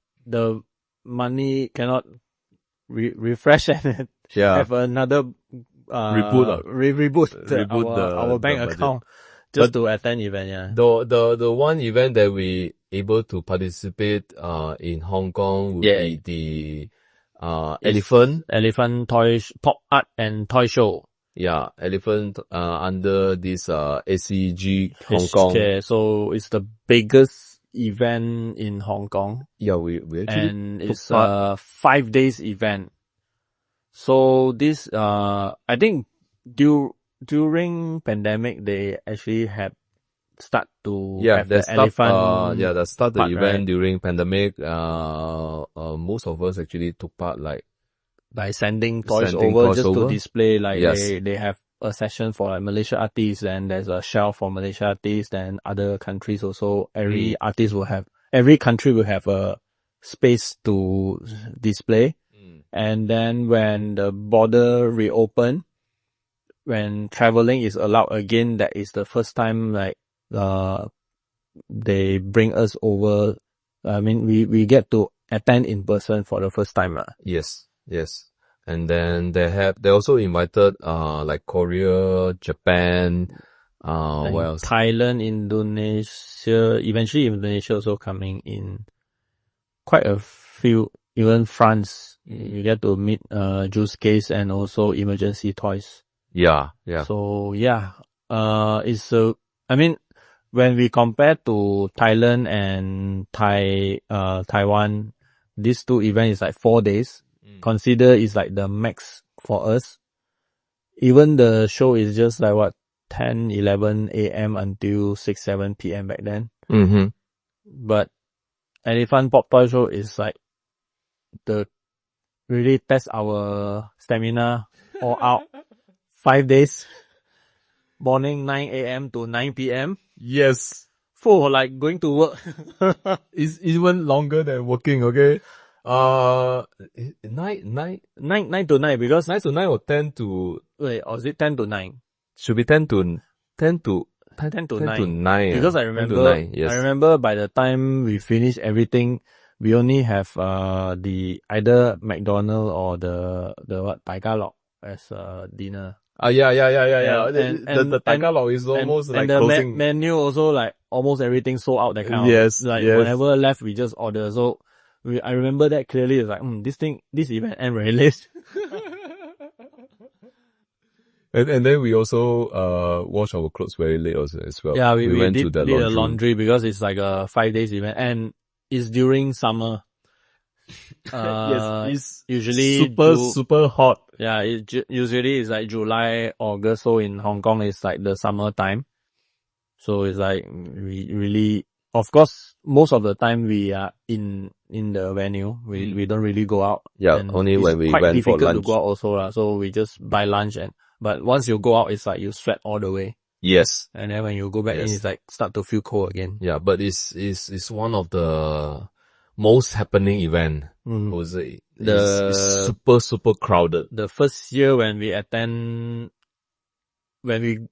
money cannot refresh and have another reboot our bank account just to attend event. Yeah. The one event that we able to participate in Hong Kong would be the elephant toys, pop art and toy show. Yeah, elephant under this ACG Hong Kong. Okay, so it's the biggest event in Hong Kong. Yeah, we actually and it's a 5 days event. So this I think during pandemic they actually have start to have the elephant. They start the event right? during pandemic. Most of us actually took part by sending toys over to display. Like they have a session for like Malaysia artists, and there's a shelf for Malaysia artists, and other countries also. Every country will have a space to display. And then when the border reopen, when traveling is allowed again, that is the first time like they bring us over. I mean, we get to attend in person for the first time. Yes. And then they also invited like Korea, Japan, what else? Thailand, Indonesia, eventually Indonesia also coming in. Quite a few, even France. You get to meet Juice Case and also Emergency Toys. Yeah. So yeah, I mean, when we compare to Thailand and Taiwan, these two events is like 4 days. Consider it's like the max for us. Even the show is just like 10, 11 a.m. until 6, 7 p.m. back then. Mm-hmm. But Elephant Pop Toy Show is like really test our stamina all out. 5 days. Morning 9 a.m. to 9 p.m. Yes. For like going to work. It's even longer than working, okay? 9 to 9 because 9 to 9 or 10 to... Wait, or is it 10 to 9? Should be 10 to 9. Because I remember by the time we finish everything, we only have the either McDonald's or the Tagalog as dinner. Yeah. The Tagalog is almost like closing. And the menu also like almost everything sold out that kind yes, of. Like yes. Whenever left, we just order. So I remember that clearly. It's like, this event end very late. And then we also wash our clothes very late also as well. Yeah, we went did, to the did a laundry because it's like a 5 days event and it's during summer. Yes, it's usually super hot. Yeah, usually it's like July, August. So in Hong Kong, it's like the summer time. So it's like we really, of course, most of the time we are in the venue. We don't really go out. Yeah, and only when we went for lunch. It's quite difficult to go out also. So we just buy lunch but once you go out, it's like you sweat all the way. Yes. And then when you go back in, it's like start to feel cold again. Yeah, but it's one of the most happening event. It's super crowded. The first year when we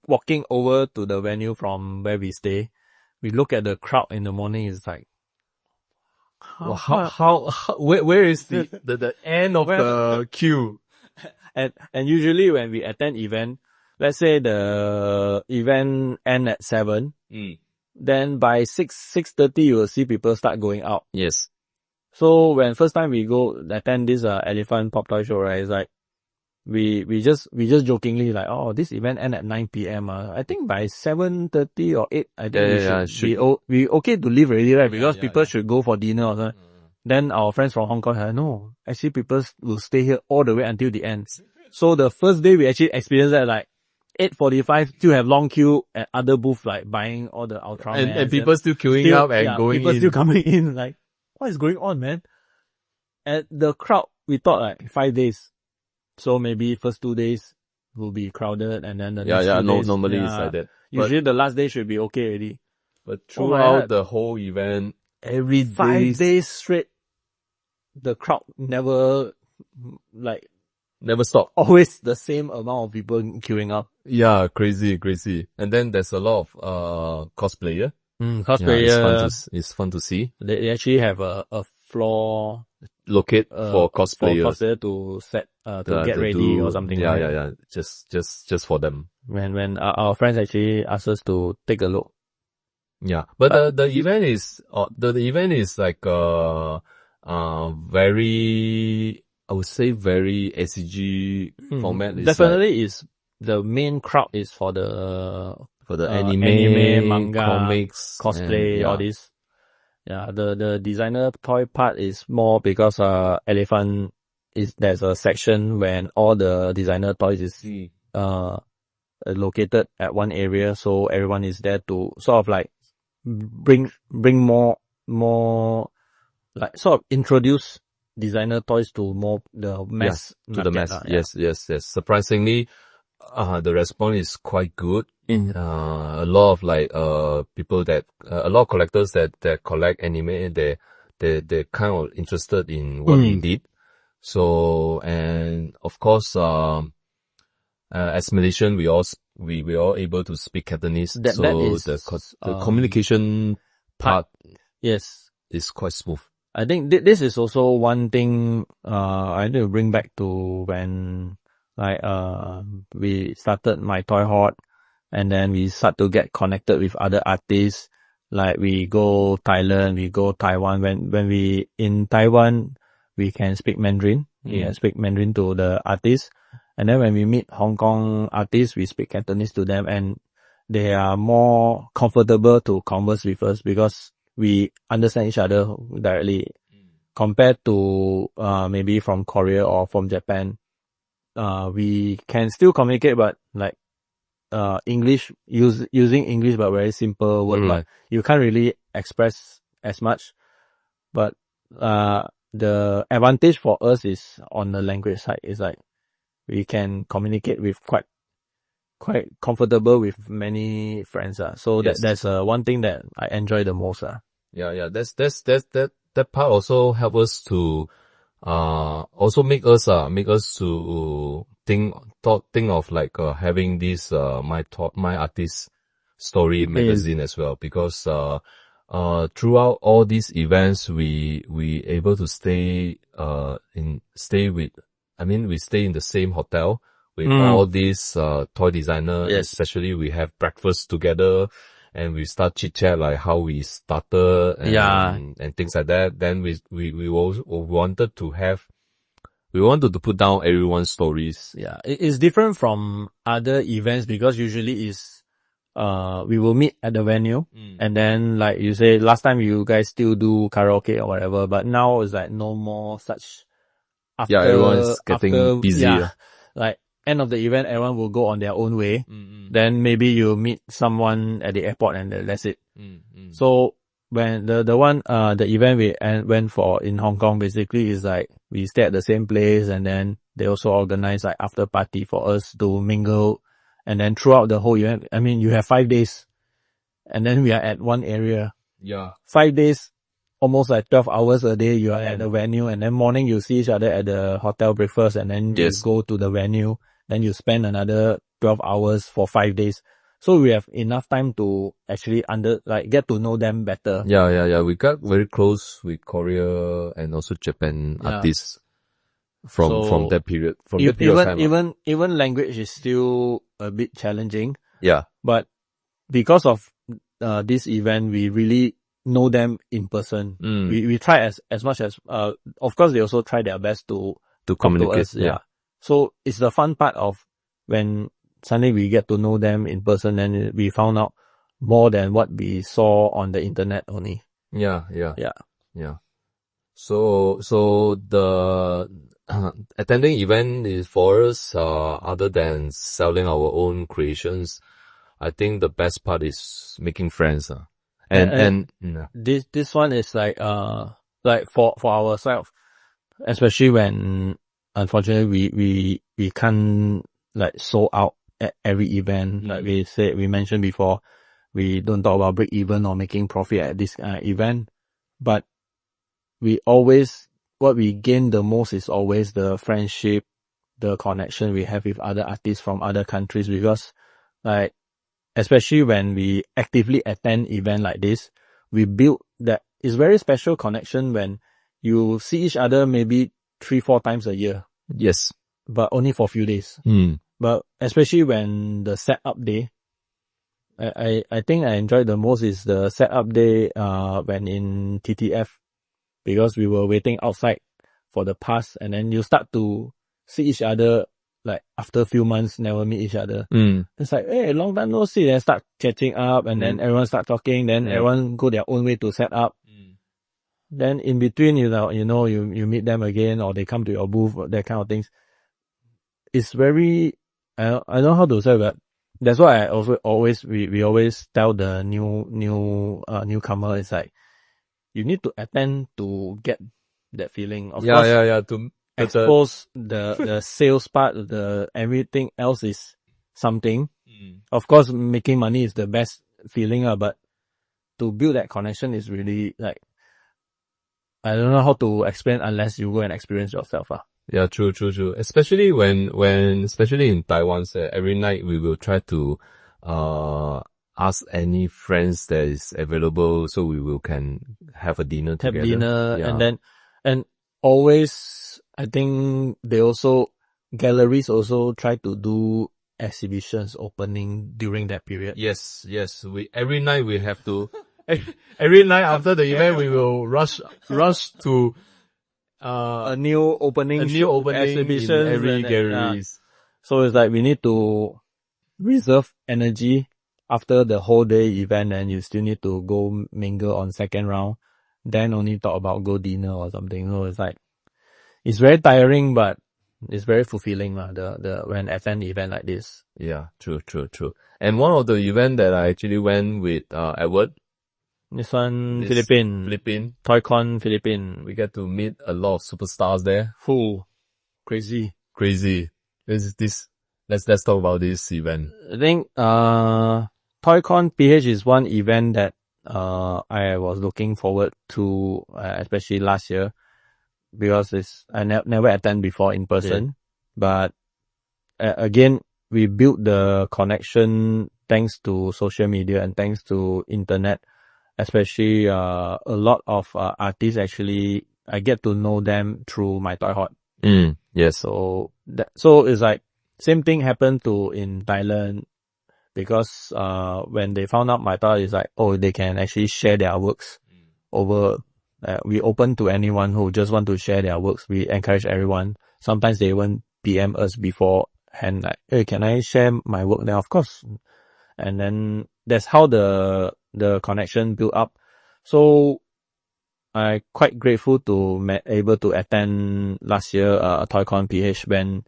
walking over to the venue from where we stay, we look at the crowd in the morning. It's like, where is the end of the queue? And usually when we attend event, let's say the event end at 7, then by 6:30 you will see people start going out. Yes. So when first time we go attend this Elephant Pop Toy Show, right, it's like we just jokingly like, oh, this event end at 9 p.m. I think by 7:30 or 8, I think we okay to leave already, right? Because people should go for dinner or something. Then our friends from Hong Kong said, no, actually people will stay here all the way until the end. So the first day we actually experienced that, like 8:45 still have long queue at other booth, like buying all the Ultraman. And people still queuing up and going people in. Still coming in, like, what is going on, man? at the crowd, we thought like 5 days. So maybe first 2 days will be crowded, and then the next 2 days. Normally it's like that. Usually the last day should be okay already. But throughout the whole event, every 5 days straight, the crowd never stop. Always the same amount of people queuing up. Yeah, crazy. And then there's a lot of cosplayer. Cosplayers. It's fun to see. They actually have a floor locate for cosplayers. For cosplayer to set to get ready or something. Yeah. Just for them. When our friends actually asked us to take a look. Yeah, but the event is like very, I would say very SCG format. Definitely is the main crowd is for the anime, manga, comics, cosplay, all this. Yeah, the designer toy part is more because Elephant there's a section when all the designer toys is located at one area, so everyone is there to sort of like bring more like sort of introduce designer toys to more the mass Yes. Surprisingly, the response is quite good. A lot of like people that a lot of collectors that collect anime, they kind of interested in what we did. So, and of course, as Malaysian, we all able to speak Cantonese. The communication part is quite smooth. I think this is also one thing I need to bring back to when like we started My Toy Hot, and then we start to get connected with other artists. Like we go Thailand, we go Taiwan. When we in Taiwan, we can speak Mandarin. We can speak Mandarin to the artists. And then when we meet Hong Kong artists, we speak Cantonese to them, and they are more comfortable to converse with us because we understand each other directly. Compared to maybe from Korea or from Japan, we can still communicate, but like English, using English but very simple word, but you can't really express as much. But the advantage for us is on the language side. Is like we can communicate with quite comfortable with many friends. So that's one thing that I enjoy the most. Yeah. That part also help us to also make us to think of like having this my artist story magazine as well, because throughout all these events we able to stay in the same hotel with all these toy designers. Especially we have breakfast together and we start chit chat like how we started and things like that. Then we also wanted to put down everyone's stories. Yeah, it's different from other events because usually is we will meet at the venue and then like you say last time you guys still do karaoke or whatever, but now it's like no more such. Everyone's getting busy. Yeah, like end of the event, everyone will go on their own way. Then maybe you meet someone at the airport and that's it. So when the event we went for in Hong Kong basically is like we stay at the same place, and then they also organize like after party for us to mingle. And then throughout the whole event, I mean, you have 5 days and then we are at one area. 5 days, almost like 12 hours a day you are at the venue, and then morning you see each other at the hotel breakfast, and then you go to the venue, then you spend another 12 hours for 5 days. So we have enough time to actually get to know them better. Yeah. We got very close with Korea and also Japan artists from that period. From that period of time. Even language is still a bit challenging. Yeah. But because of this event, we really know them in person. We try as much as of course they also try their best to communicate. To us. So it's the fun part of when suddenly we get to know them in person, and we found out more than what we saw on the internet only. Yeah. So the attending event is for us, other than selling our own creations, I think the best part is making friends. This one is like for ourselves, especially when unfortunately we can't like sold out at every event. Like we mentioned before, we don't talk about break even or making profit at this event, but what we gain the most is always the friendship, the connection we have with other artists from other countries, because like, especially when we actively attend event like this, we build that is very special connection when you see each other maybe 3-4 times a year. Yes. But only for a few days. But especially when the setup day, I think I enjoyed the most is the setup day when in TTF, because we were waiting outside for the pass, and then you start to see each other like after a few months, never meet each other. It's like, hey, long time no see, then start catching up, and then everyone start talking, then everyone go their own way to set up. Then in between, you meet them again, or they come to your booth, that kind of things. It's very, I don't know how to say, but that's why I also we always tell the newcomer, it's like, you need to attend to get that feeling. Of course, to expose the sales part, the everything else is something. Of course, making money is the best feeling, but to build that connection is really like, I don't know how to explain unless you go and experience yourself. Yeah, true. Especially especially in Taiwan, every night we will try to ask any friends that is available, so we can have a dinner together. Have dinner, and always, I think galleries also try to do exhibitions opening during that period. Yes. Every night we have to. Every night after the event, we will rush to a new opening exhibition in every galleries. So it's like we need to reserve energy after the whole day event, and you still need to go mingle on second round, then only talk about go dinner or something. So it's like, it's very tiring, but it's very fulfilling when attend event like this. Yeah, true. And one of the event that I actually went with Edward. This one, Philippines. ToyCon Philippines. We get to meet a lot of superstars there. Crazy. Let's talk about this event. I think ToyCon PH is one event that I was looking forward to, especially last year, because I never attend before in person. But again, we built the connection thanks to social media and thanks to internet. Especially a lot of artists, actually, I get to know them through my Toy Hot. Yes. So it's like same thing happened in Thailand, because when they found out my Toy, it's like, oh, they can actually share their works over. We open to anyone who just want to share their works. We encourage everyone. Sometimes they even PM us beforehand, like, hey, can I share my work? Then of course. And then that's how the connection built up. So I'm quite grateful to able to attend last year ToyCon PH, when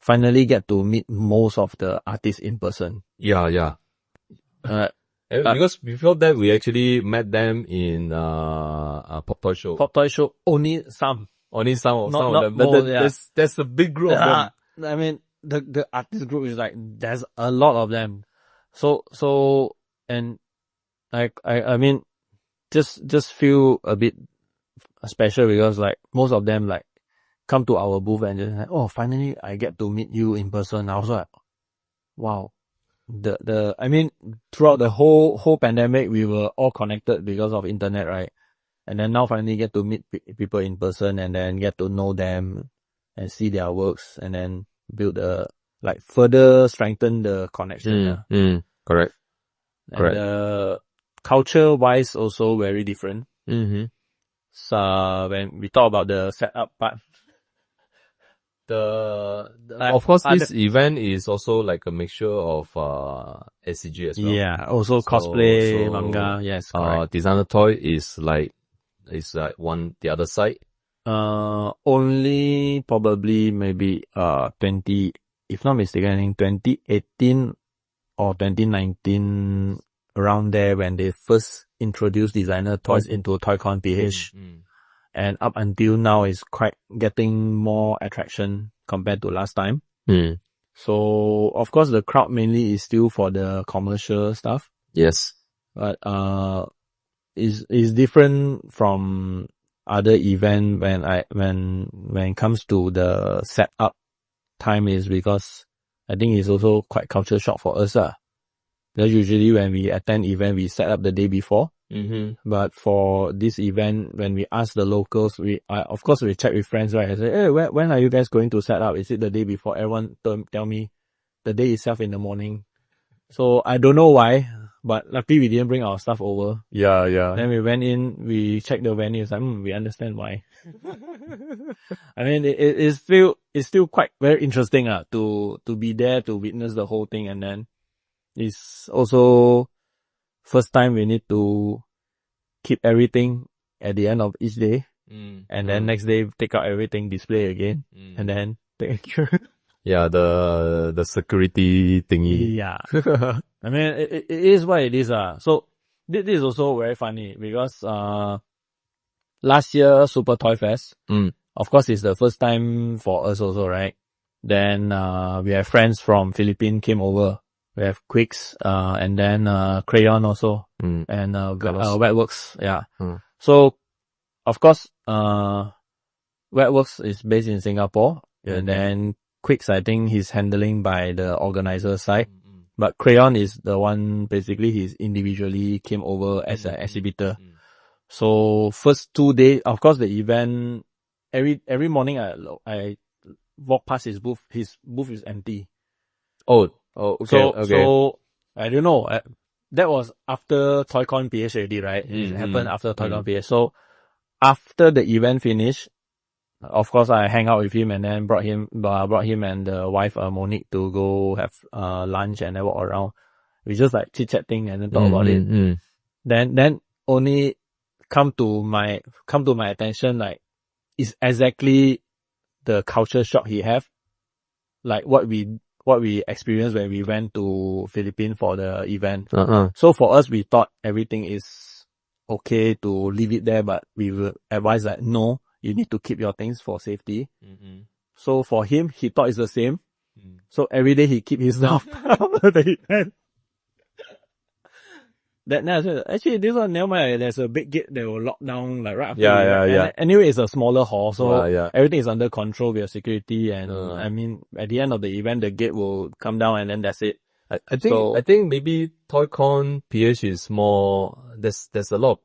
finally get to meet most of the artists in person. Yeah. Because before that we actually met them in Pop Toy Show. Pop Toy Show, only some of them. But more, there's a big group of them. I mean, the artist group is like, there's a lot of them. So and I mean, just feel a bit special, because like most of them like come to our booth and just like, oh, finally I get to meet you in person. I was like, wow. I mean, throughout the whole pandemic, we were all connected because of internet, right? And then now finally get to meet people in person, and then get to know them and see their works, and then build further strengthen the connection. Correct. And culture-wise also very different. So when we talk about the setup part, of course, this event is also like a mixture of SCG as well. Yeah, also cosplay, manga. Yes, correct. Designer toy is like the other side. Only probably maybe 20, if not mistaken, I think 2018 or 2019, around there, when they first introduced designer toys into ToyCon PH. and up until now is quite getting more attraction compared to last time. So of course the crowd mainly is still for the commercial stuff, Yes. but is different from other event when it comes to the setup time, is because I think it's also quite culture shock for us. Because usually when we attend event, we set up the day before. But for this event, when we ask the locals, of course we check with friends, right? I say, hey, when are you guys going to set up? Is it the day before? Everyone tell me the day itself in the morning. So I don't know why, but luckily we didn't bring our stuff over. Yeah. Then we went in, we checked the venue. It's like, we understand why. I mean, it's still quite very interesting to be there to witness the whole thing, and then it's also first time we need to keep everything at the end of each day, and then next day take out everything, display again, and then take care. Yeah, the security thingy. Yeah. I mean, it is what it is. So this is also very funny because last year Super Toy Fest, of course, it's the first time for us also, right? Then we have friends from Philippines came over. We have Quicks, and then Crayon also, and Wetworks. Yeah. So of course, Wetworks is based in Singapore, and then Quicks, I think he's handling by the organizer side. But Crayon is the one, basically he's individually came over as an exhibitor. So first 2 days, of course the event, every morning I walk past his booth is empty. Oh, okay. So I don't know. That was after ToyCon PH already, right? It happened after ToyCon PH. So after the event finished, of course I hang out with him and then brought him and the wife Monique to go have lunch and then walk around. We just like chit chatting and then talk about it. Then only come to my attention, like, is exactly the culture shock he have, like what we experienced when we went to Philippines for the event. So for us, we thought everything is okay to leave it there, but we will advise that no, you need to keep your things for safety. So for him, he thought it's the same. So every day he keep his stuff after the event. Then I said, actually, this one, never mind. There's a big gate that will lock down, like right after the event. Yeah. And anyway, it's a smaller hall, so Yeah. everything is under control with security. And I mean, at the end of the event, the gate will come down, and then that's it. I think maybe ToyCon PH is more. There's a lot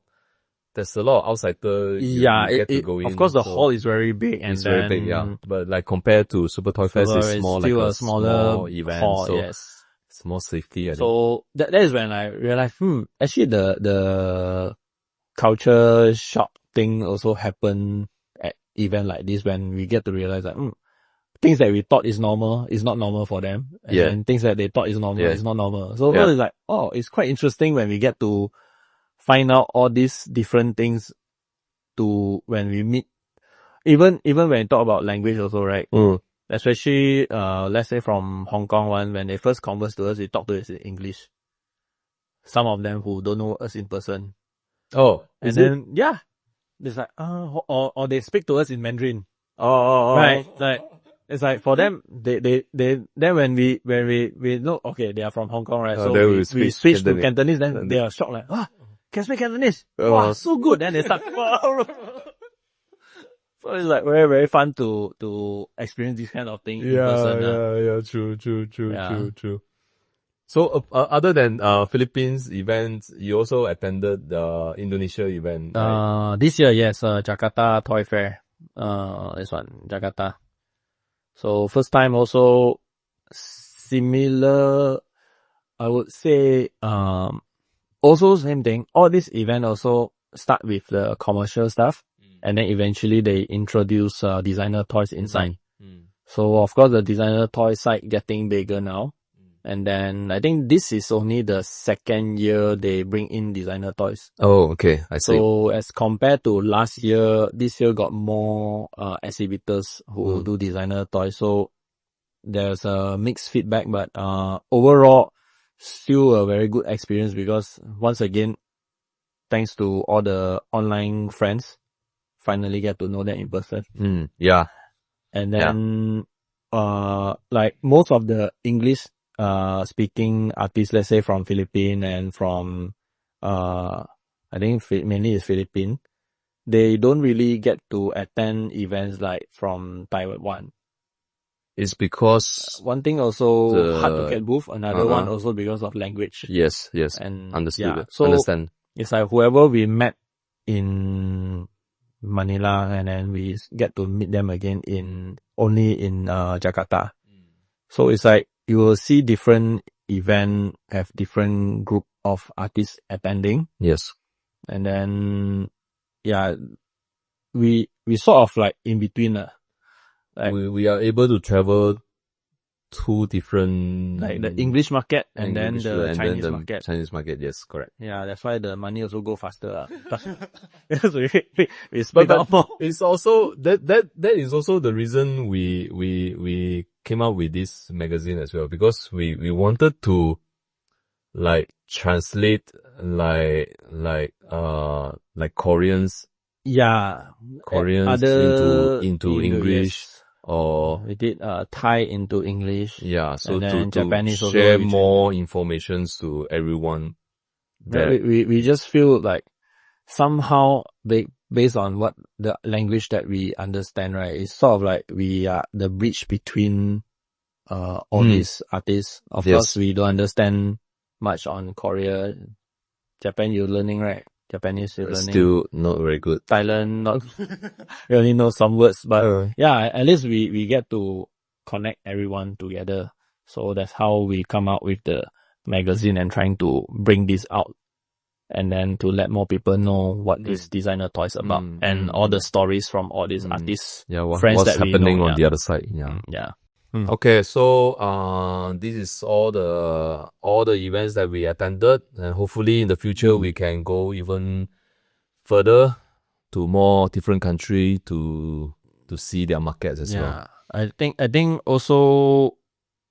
of outsider. You get to go in. Of course, the hall is very big, and it's very big. Yeah, but like compared to Super Toy Fest, it's more like a smaller event. Hall, so yes. It's more safety. I think. So that is when I realized, actually the culture shock thing also happen at event like this, when we get to realize that things that we thought is normal is not normal for them, and things that they thought is normal is not normal. So it's like, it's quite interesting when we get to find out all these different things when we meet. Even when we talk about language also, right? Especially, let's say from Hong Kong one, when they first converse to us, they talk to us in English. Some of them who don't know us in person. Oh, and then it's like, or they speak to us in Mandarin. Right. Like, it's like for them, they then when we know, okay, they are from Hong Kong, right? So we switch to Cantonese, then they are shocked, like, can speak Cantonese? Wow, so good. Then they start, So it's like very, very fun to experience this kind of thing in person. True. So other than Philippines events, you also attended the Indonesia event, right? This year, yes, Jakarta Toy Fair. This one, Jakarta. So first time also similar, I would say, also same thing. All this event also start with the commercial stuff, and then eventually they introduce designer toys inside. So of course the designer toy side getting bigger now. And then I think this is only the second year they bring in designer toys. Oh, okay. I see. So as compared to last year, this year got more exhibitors who do designer toys. So there's a mixed feedback, but overall, still a very good experience, because once again, thanks to all the online friends finally get to know them in person. Yeah. And then, like most of the English speaking artists, let's say from Philippines and from, I think mainly is Philippines, they don't really get to attend events like from Taiwan. It's because one thing also hard to get booth. Another one also because of language. Yes. And Understood. yeah, so Understand. it's like whoever we met in Manila, and then we get to meet them again only in Jakarta. So it's like you will see different event have different group of artists attending. Yes. And then yeah, we sort of like in between. Like, we are able to travel two different, like the English market and then the Chinese market. Chinese market, yes, correct. Yeah, that's why the money also go faster. Because we split out more. It's also that is also the reason we came out with this magazine as well, because we wanted to like translate like Koreans. Yeah, Koreans into English. Yes. Or we did Thai into English. Yeah, so and then to Japanese share also more information to everyone. We just feel like somehow based on what the language that we understand, right? It's sort of like we are the bridge between all these artists. Of course, we don't understand much on Korea. Japan, you're learning, right? Japanese, you're learning. Still not very good. Thailand, not we only know some words, but yeah, at least we get to connect everyone together. So that's how we come out with the magazine and trying to bring this out, and then to let more people know what is Designer Toys about, and all the stories from all these artists, friends what's that we happening know, on the other side. Okay, so this is all the events that we attended, and hopefully in the future we can go even further to more different country to see their markets as well. I think also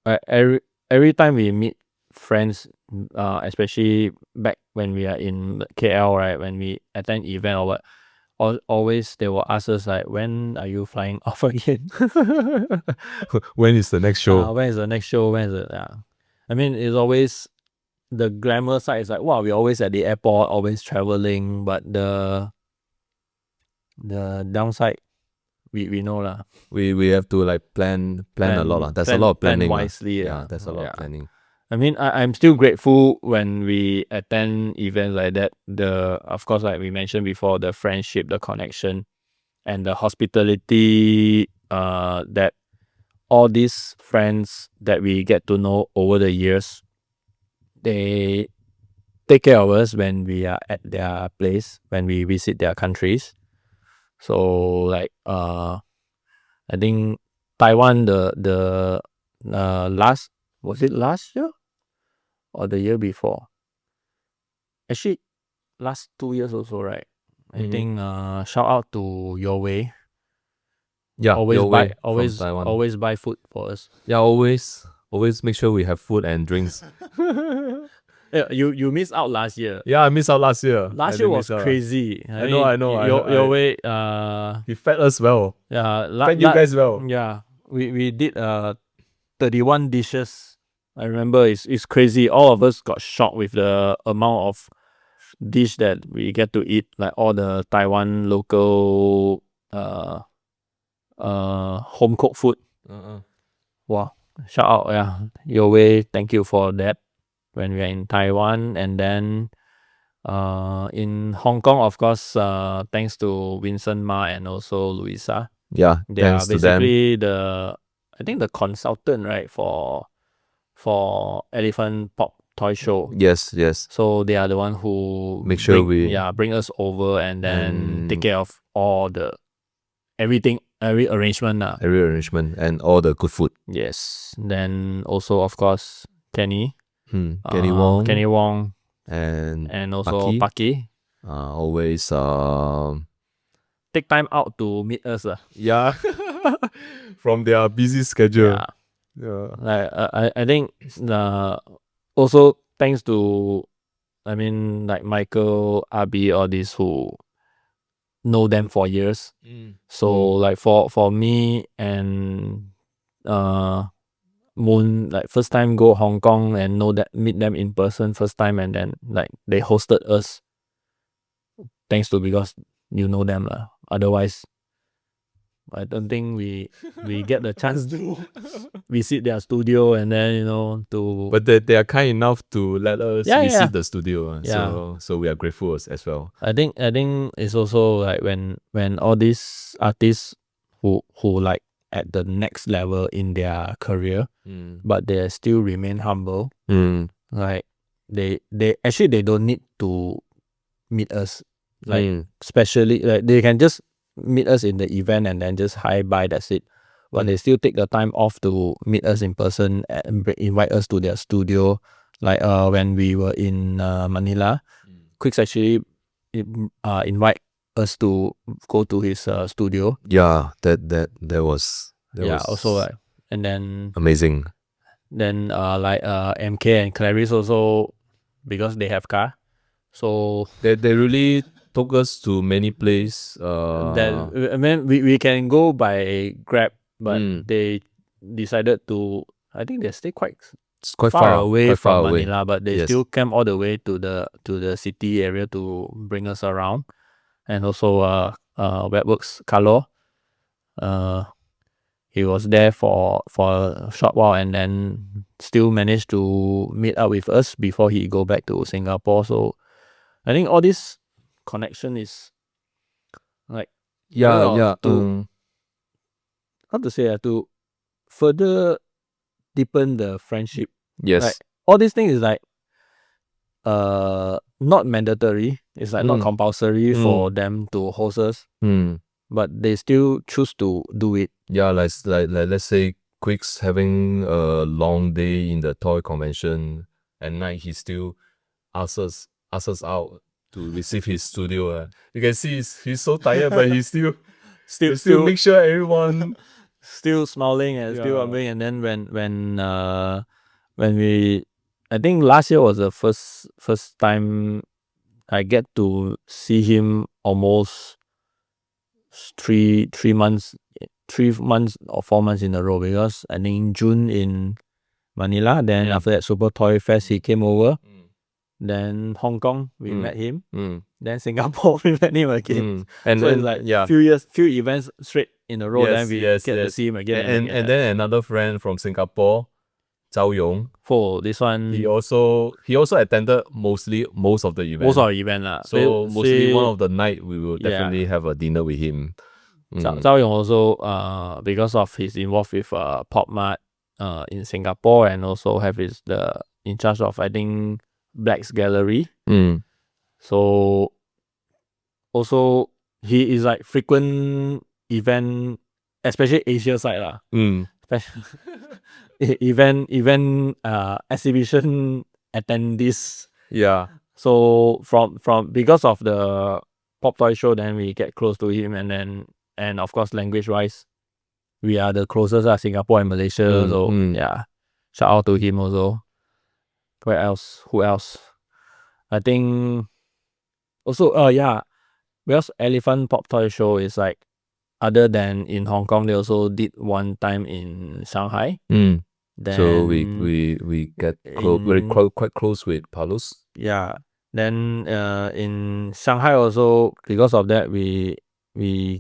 every time we meet friends, especially back when we are in KL, right, when we attend event or what, always they will ask us like, when are you flying off again? When is the next show? When is the next show? When is it? Yeah, I mean, it's always the glamour side is like, wow, we're always at the airport, always traveling, but the downside, we know lah. We have to like plan a lot lah. There's a lot of planning. Plan wisely. There's a lot of planning. I mean, I'm still grateful when we attend events like that. Of course, like we mentioned before, the friendship, the connection, and the hospitality that all these friends that we get to know over the years, they take care of us when we are at their place, when we visit their countries. So like I think Taiwan, the was it last year or the year before? Actually, last 2 years also, right? I think shout out to Your Way. Yeah, always buy food for us. Yeah, always make sure we have food and drinks. Yeah, you missed out last year. Yeah, I missed out last year. Last year was crazy. I know. Your Way. He fed us well. Yeah, fed you guys well. Yeah, we did 31 dishes. I remember it's crazy. All of us got shocked with the amount of dish that we get to eat, like all the Taiwan local home cooked food. Wow, shout out, Your Way, thank you for that when we are in Taiwan. And then in Hong Kong, of course, thanks to Vincent Ma and also Louisa. Yeah, they are basically I think the consultant, right, for Elephant Pop Toy Show. Yes. So they are the one who make sure bring us over and then take care of all the everything, every arrangement. And all the good food. Yes. Then also, of course, Kenny Wong, and also Paki. Always take time out to meet us. Yeah. From their busy schedule. Like I think also thanks to, I mean, like Michael, Abi, all these who know them for years. So like for me and Moon, like first time go Hong Kong and meet them in person first time, and then like they hosted us thanks to because you know them lah. Otherwise, I don't think we get the chance to visit their studio and then to. But they are kind enough to let us visit the studio. So we are grateful as well. I think it's also like when all these artists who like at the next level in their career, but they still remain humble. Like they actually they don't need to meet us, like especially like they can just meet us in the event and then just hi bye, that's it. But they still take the time off to meet us in person and invite us to their studio. Like when we were in Manila, Quicks actually invite us to go to his studio. Yeah, that was also like, and then amazing. Then like MK and Clarice also, because they have car, so they really took us to many places. That I mean we can go by Grab, but they decided to. I think they stay quite far away from Manila, but they still came all the way to the city area to bring us around. And also Webworks Carlo, he was there for a short while and then still managed to meet up with us before he go back to Singapore. So I think all this connection is like how to say, to further deepen the friendship. Yes. Like all these things is like not mandatory. It's like not compulsory for them to host us. But they still choose to do it. Yeah, like let's say Quicks having a long day in the toy convention, at night he still asks us out to receive his studio. You can see he's so tired, but he still make sure everyone still smiling and still humming. And then when we, I think last year was the first time I get to see him almost 3 months or 4 months in a row, because I think June in Manila, then after that Super Toy Fest he came over, then Hong Kong we met him, then Singapore we met him again, and so then it's like few events straight in a row, then we get to see him again and then another friend from Singapore, Zhao Yong. For this one, he also attended most of the events. Most of the event lah. So mostly one of the night we will definitely have a dinner with him. Zhao Yong also because of his involved with Pop Mart in Singapore, and also have the in charge of, I think, Black's Gallery. So also he is like frequent event, especially Asia side lah. Event exhibition attendees. Yeah. So from because of the Pop Toy Show, then we get close to him, and of course language wise, we are the closest Singapore and Malaysia. So yeah, shout out to him also. Where else? Who else? I think also because Elephant Pop Toy Show is like, other than in Hong Kong, they also did one time in Shanghai. Then, so we get quite close with Paulus. Yeah. Then in Shanghai also, because of that, we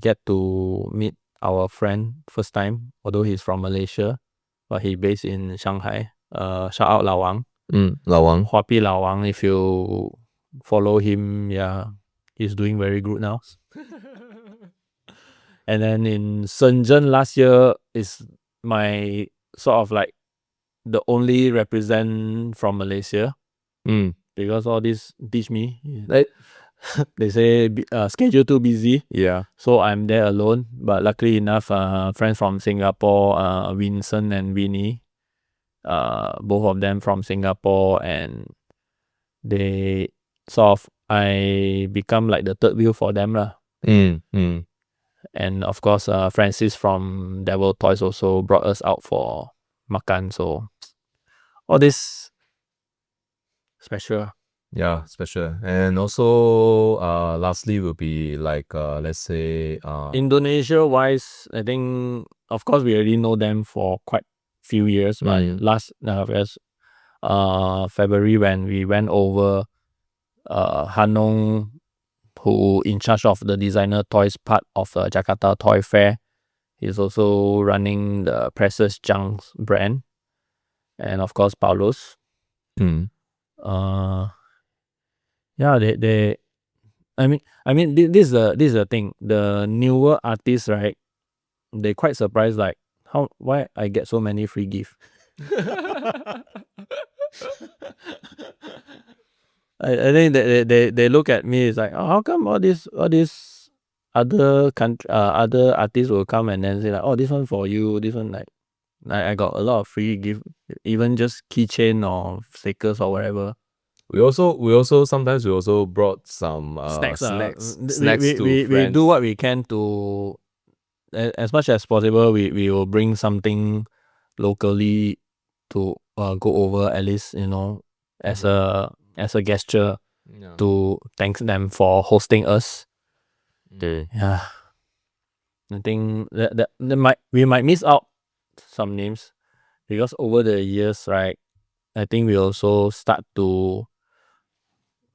get to meet our friend first time, although he's from Malaysia, but he based in Shanghai. Shout out Lao Wang. Lao Wang. Huapi Lao Wang, if you follow him, he's doing very good now. And then in Shenzhen last year is my sort of like the only represent from Malaysia. Because all this teach me. They say schedule too busy. Yeah. So I'm there alone. But luckily enough, friends from Singapore, Vincent and Winnie, both of them from Singapore, and they sort of, I become like the third wheel for them lah. And of course, Francis from Devil Toys also brought us out for makan. So all this special. Yeah, special. And also, lastly will be like, let's say, Indonesia wise, I think of course we already know them for quite few years, but last February when we went over, Hanong, who in charge of the designer toys part of Jakarta Toy Fair, he's also running the Precious Junks brand, and of course Paulos. Yeah, they I mean this is the thing. The newer artists, right? They quite surprised, like why I get so many free gifts. I think they look at me, it's like, oh, how come all these other other artists will come and then say like, oh, this one for you, this one like I got a lot of free gift, even just keychain or stickers or whatever. We also sometimes we also brought some Snacks to friends. We do what we can to, as much as possible, we will bring something locally to go over, at least, you know, as a gesture to thank them for hosting us. Yeah, I think that we might miss out some names because over the years, right, I think we also start to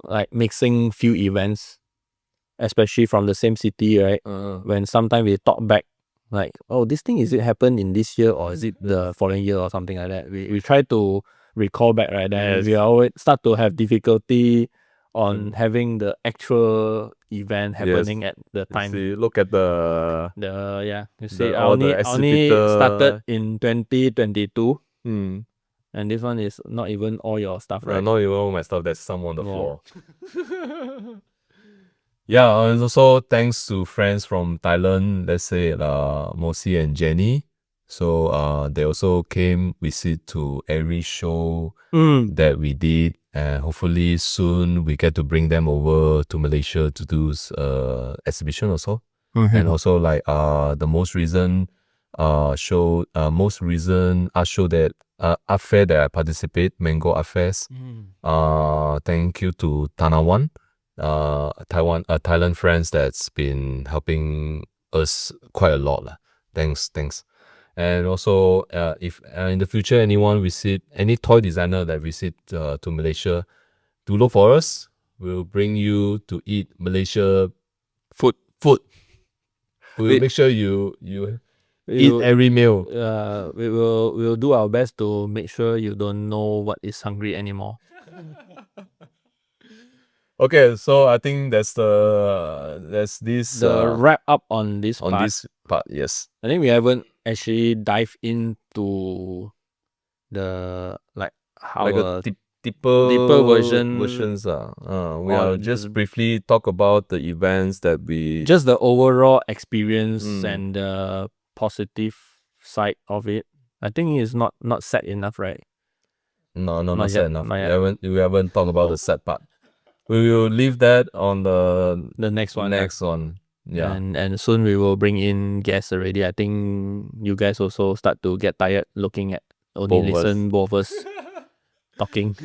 like mixing few events, especially from the same city, right? When sometimes we talk back, like, oh, this thing, is it happened in this year or is it the following year or something like that? We try to recall back, right? Then we always start to have difficulty on having the actual event happening at the time. See, look at the you see, I all only the exhibitor started in 2022. And this one is not even all your stuff, right? Not even all my stuff. There's some on the floor. Yeah, and also thanks to friends from Thailand, let's say Mosi and Jenny. So they also came visit to every show that we did, and hopefully soon we get to bring them over to Malaysia to do exhibition also. And also like the most recent art show that art fair that I participate, Mango Art Fest. Thank you to Tanawan, Thailand friends that's been helping us quite a lot. Thanks. And also, if in the future anyone visit, any toy designer that visit to Malaysia, do look for us. We'll bring you to eat Malaysia food. We'll make sure you eat every meal. We'll do our best to make sure you don't know what is hungry anymore. Okay, so I think that's the wrap up on this on part. this part. Yes, I think we haven't actually dived into the like how like a deeper versions. We are just briefly talk about the events that we just the overall experience and the positive side of it. I think it's not sad enough, right? No, not sad enough. We haven't talked about the sad part. We will leave that on the next one. Yeah. And soon we will bring in guests already. I think you guys also start to get tired looking at only both of us talking.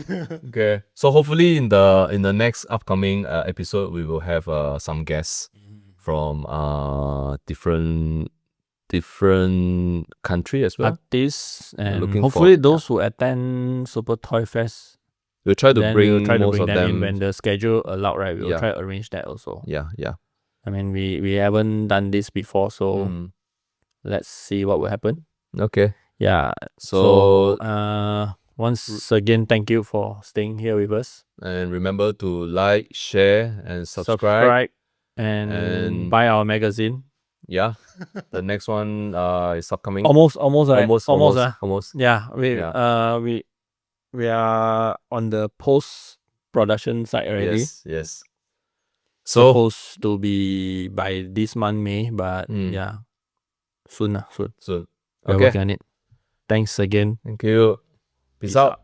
Okay. So hopefully in the next upcoming episode we will have some guests from different country as well. Artists, and hopefully those who attend Super Toy Fest, we'll try to bring most of them in when the schedule allowed, right? We'll try to arrange that also. Yeah. I mean, we haven't done this before, so let's see what will happen. Okay. Yeah. So once again, thank you for staying here with us. And remember to like, share, and subscribe. And buy our magazine. Yeah. The next one is upcoming. Almost. Yeah. We are on the post production side already. Yes. So supposed to be by this month, May, but soon. We're working on it. Thanks again. Thank you. Peace out.